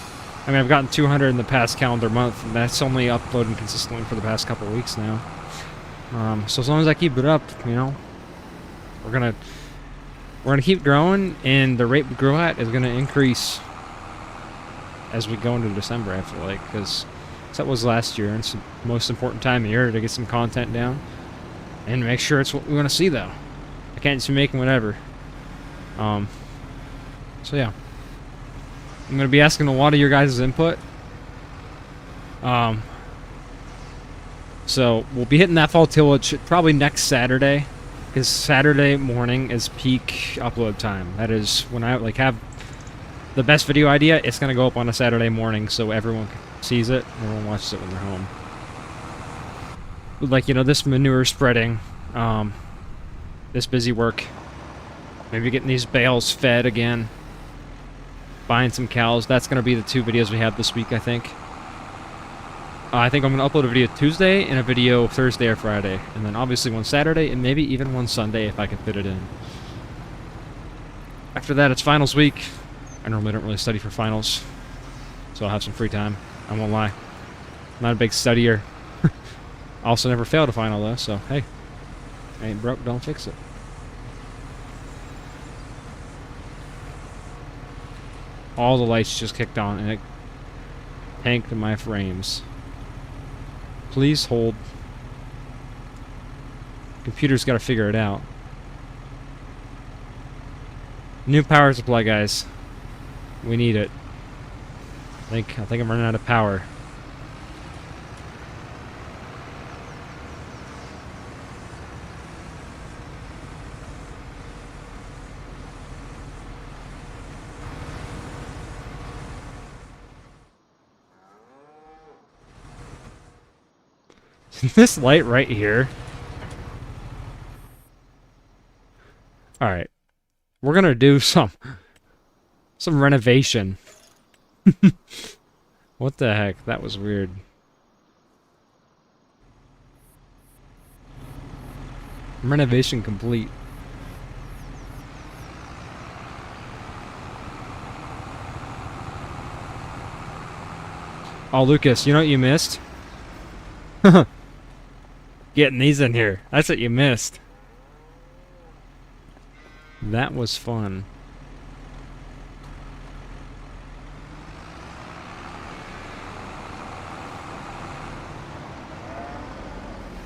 A: I mean, I've gotten 200 in the past calendar month, and that's only uploading consistently for the past couple of weeks now. So as long as I keep it up, you know, we're gonna keep growing, and the rate we grow at is gonna increase as we go into December. I feel like, because that was last year, and it's the most important time of year to get some content down and make sure it's what we want to see. Though I can't just be making whatever. So yeah, I'm gonna be asking a lot of your guys' input. So we'll be hitting that fall tillage probably next Saturday, because Saturday morning is peak upload time. That is when I have the best video idea. It's gonna go up on a Saturday morning, so everyone sees it, everyone watches it when they're home. Like, you know, this manure spreading, this busy work. Maybe getting these bales fed again. Buying some cows. That's going to be the 2 videos we have this week, I think. I think I'm going to upload a video Tuesday and a video Thursday or Friday. And then obviously one Saturday and maybe even one Sunday if I can fit it in. After that, it's finals week. I normally don't really study for finals, so I'll have some free time. I won't lie. I'm not a big studier. I also never failed a final, though, so hey. Ain't broke, don't fix it. All the lights just kicked on, and it tanked my frames. Please hold. Computer's got to figure it out. New power supply, guys. We need it. I think I'm running out of power. This light right here All right, we're gonna do some renovation. What the heck? That was weird. Renovation complete. Oh, Lucas, you know what you missed? Getting these in here. That's what you missed. That was fun.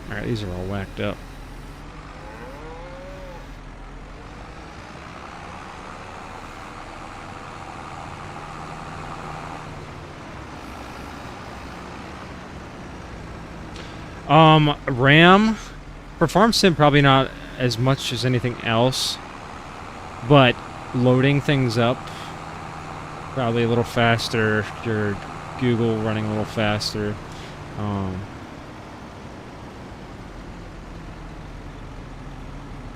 A: Alright, these are all whacked up. RAM for Farm Sim probably not as much as anything else, but loading things up probably a little faster. Your Google running a little faster.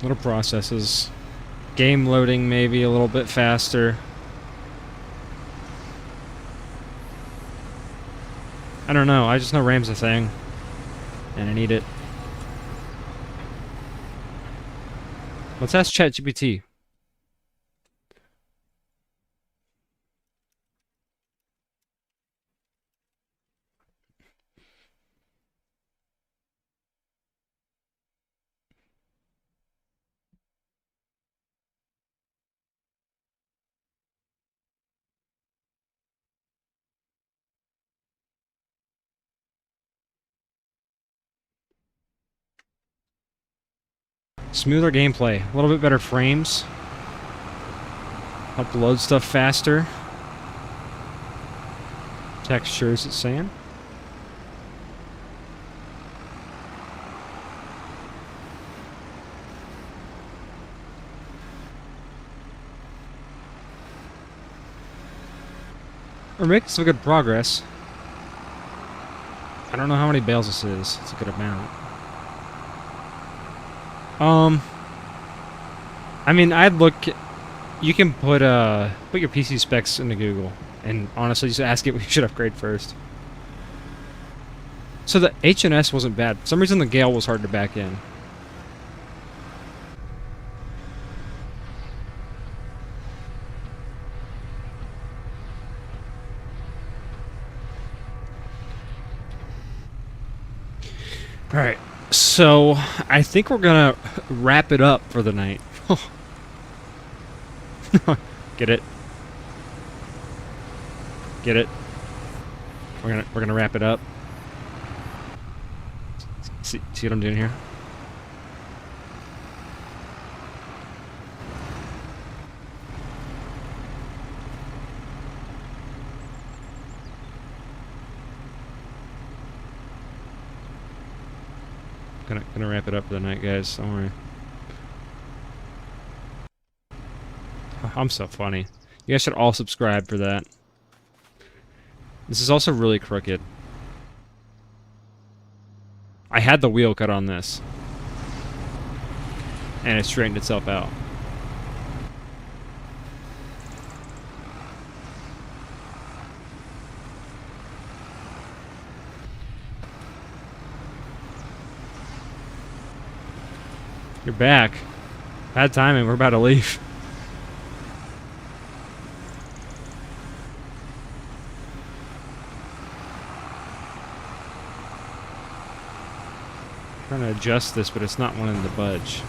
A: Little processes. Game loading maybe a little bit faster. I don't know. I just know RAM's a thing. And I need it. Let's ask ChatGPT. Smoother gameplay, a little bit better frames. Help load stuff faster. Textures, it's saying. We're making some good progress. I don't know how many bales this is. It's a good amount. I mean, I'd look. You can put your PC specs into Google, and honestly, just ask it what you should upgrade first. So the HNS wasn't bad. For some reason, the Gale was hard to back in. All right. So, I think we're gonna wrap it up for the night. Get it? Get it? We're gonna wrap it up. See what I'm doing here? Gonna wrap it up for the night, guys. Don't worry. I'm so funny. You guys should all subscribe for that. This is also really crooked. I had the wheel cut on this. And it straightened itself out. You're back. Bad timing, we're about to leave. Trying to adjust this, but it's not wanting to budge.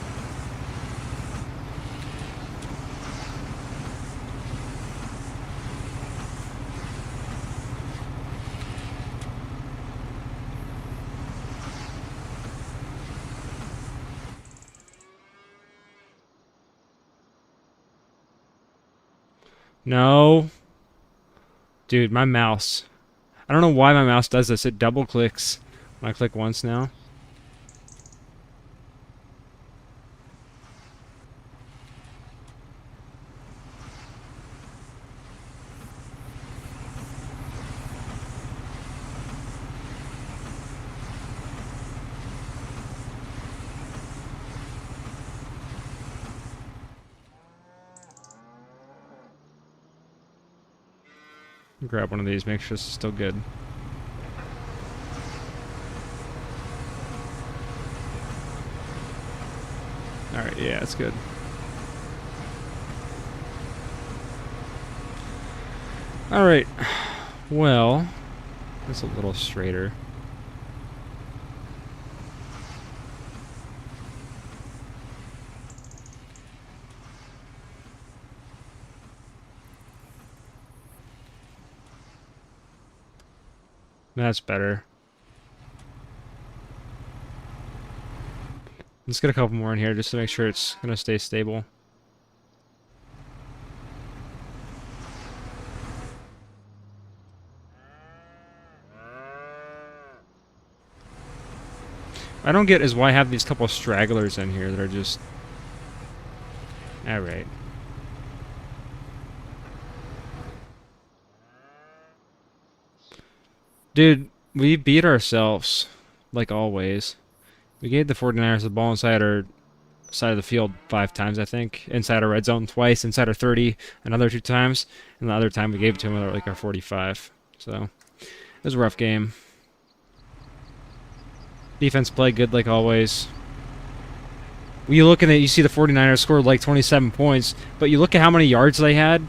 A: No. Dude, my mouse. I don't know why my mouse does this. It double clicks when I click once now. Grab one of these, make sure this is still good. Alright, yeah, it's good. Alright, well, it's a little straighter. That's better. Let's get a couple more in here just to make sure it's gonna stay stable. I don't get is why I have these couple stragglers in here that are just... Alright. Dude, we beat ourselves, like always. We gave the 49ers the ball inside our side of the field 5 times, I think. Inside our red zone twice, inside our 30 another 2 times, and the other time we gave it to them at like our 45. So, it was a rough game. Defense played good like always. When you look at it, you see the 49ers scored like 27 points, but you look at how many yards they had.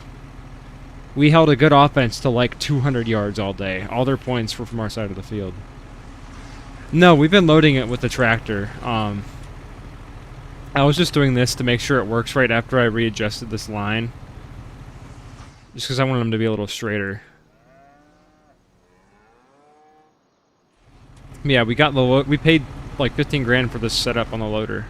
A: We held a good offense to like 200 yards all day. All their points were from our side of the field. No, we've been loading it with the tractor. I was just doing this to make sure it works right after I readjusted this line. Just because I wanted them to be a little straighter. Yeah, we got the we paid like 15 grand for this setup on the loader.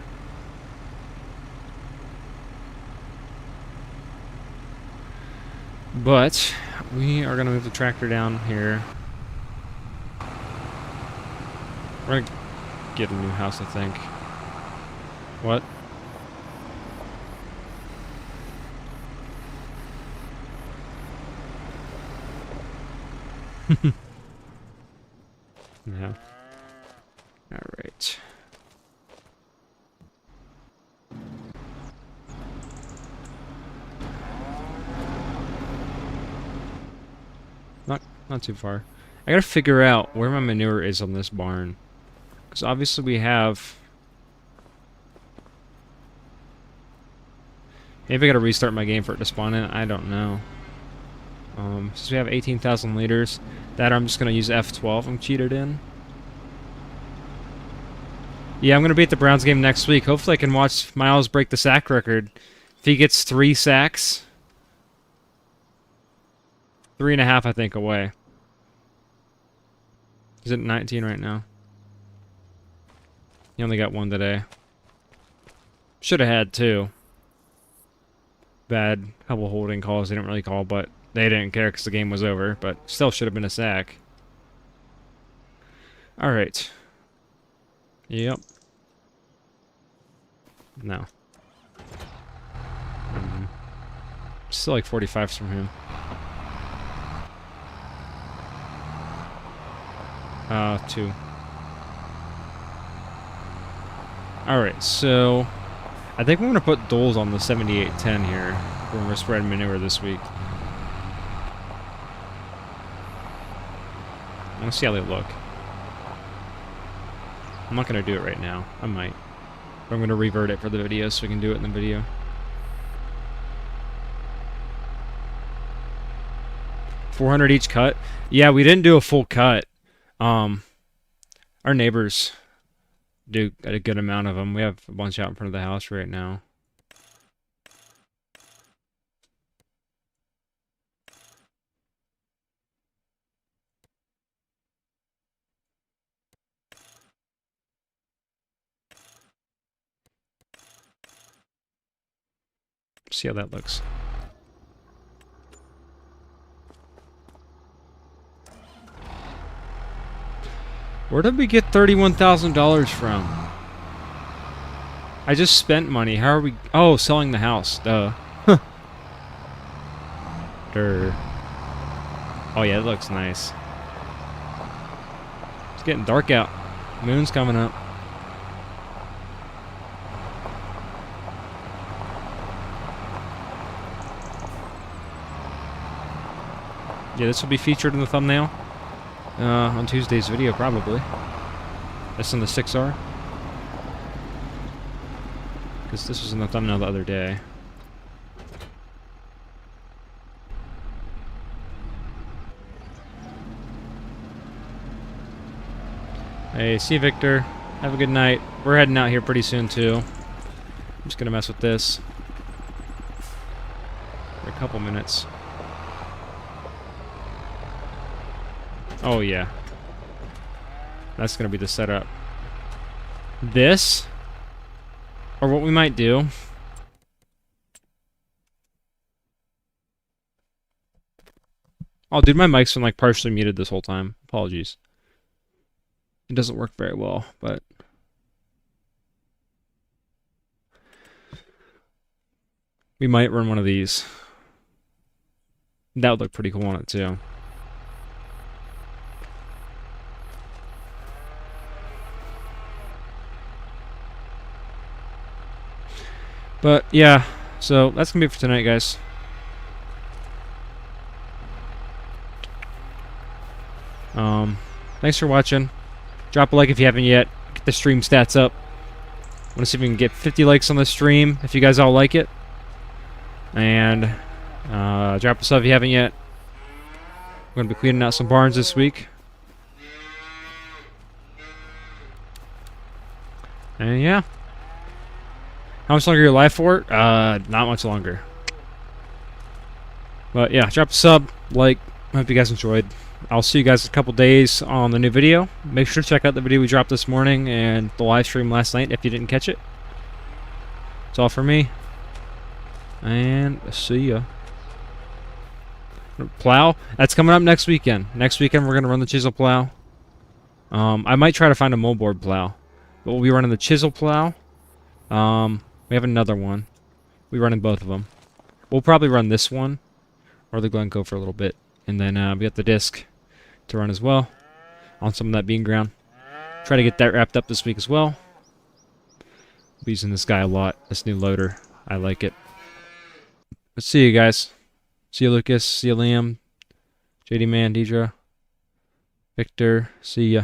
A: But we are gonna move the tractor down here. We're gonna get a new house, I think. What? Yeah. Alright. Not too far. I gotta figure out where my manure is on this barn. Because obviously we have... Maybe I gotta restart my game for it to spawn in. I don't know. Since we have 18,000 liters, that I'm just gonna use F12 and cheat it in. Yeah, I'm gonna be at the Browns game next week. Hopefully I can watch Miles break the sack record. If he gets 3 sacks... 3.5, I think, away. He's at 19 right now. He only got 1 today. Should have had 2. Bad couple holding calls they didn't really call, but they didn't care because the game was over. But still should have been a sack. Alright. Yep. No. Still like 45s from him. 2. Alright, so... I think we're going to put Doles on the 7810 here when we're spreading manure this week. I want to see how they look. I'm not going to do it right now. I might. But I'm going to revert it for the video so we can do it in the video. $400 each cut? Yeah, we didn't do a full cut. Our neighbors do a good amount of them. We have a bunch out in front of the house right now. See how that looks. Where did we get $31,000 from? I just spent money. How are we... Oh, selling the house. Duh. Durr. Oh yeah, it looks nice. It's getting dark out. Moon's coming up. Yeah, this will be featured in the thumbnail on Tuesday's video, probably. That's in the 6R. Because this was in the thumbnail the other day. Hey, see you, Victor. Have a good night. We're heading out here pretty soon, too. I'm just gonna mess with this for a couple minutes. Oh, yeah. That's gonna be the setup. This, or what we might do, oh, dude, my mic's been, like, partially muted this whole time. Apologies. It doesn't work very well, but... we might run one of these. That would look pretty cool on it, too. But, yeah. So, that's gonna be it for tonight, guys. Thanks for watching. Drop a like if you haven't yet. Get the stream stats up. I want to see if we can get 50 likes on the stream, if you guys all like it. And drop a sub if you haven't yet. We're going to be cleaning out some barns this week. And yeah. How much longer are you alive for? Not much longer. But yeah, drop a sub, like. I hope you guys enjoyed. I'll see you guys in a couple days on the new video. Make sure to check out the video we dropped this morning and the live stream last night if you didn't catch it. That's all for me. And see ya. Plow. That's coming up next weekend. Next weekend we're going to run the chisel plow. I might try to find a moldboard plow. But we'll be running the chisel plow. We have another one. We're running both of them. We'll probably run this one. Or the Glencoe for a little bit. And then we got the disc to run as well on some of that bean ground. Try to get that wrapped up this week as well. Be using this guy a lot, this new loader. I like it. But see you guys. See you, Lucas. See you, Liam. JD Man, Deidre. Victor. See ya.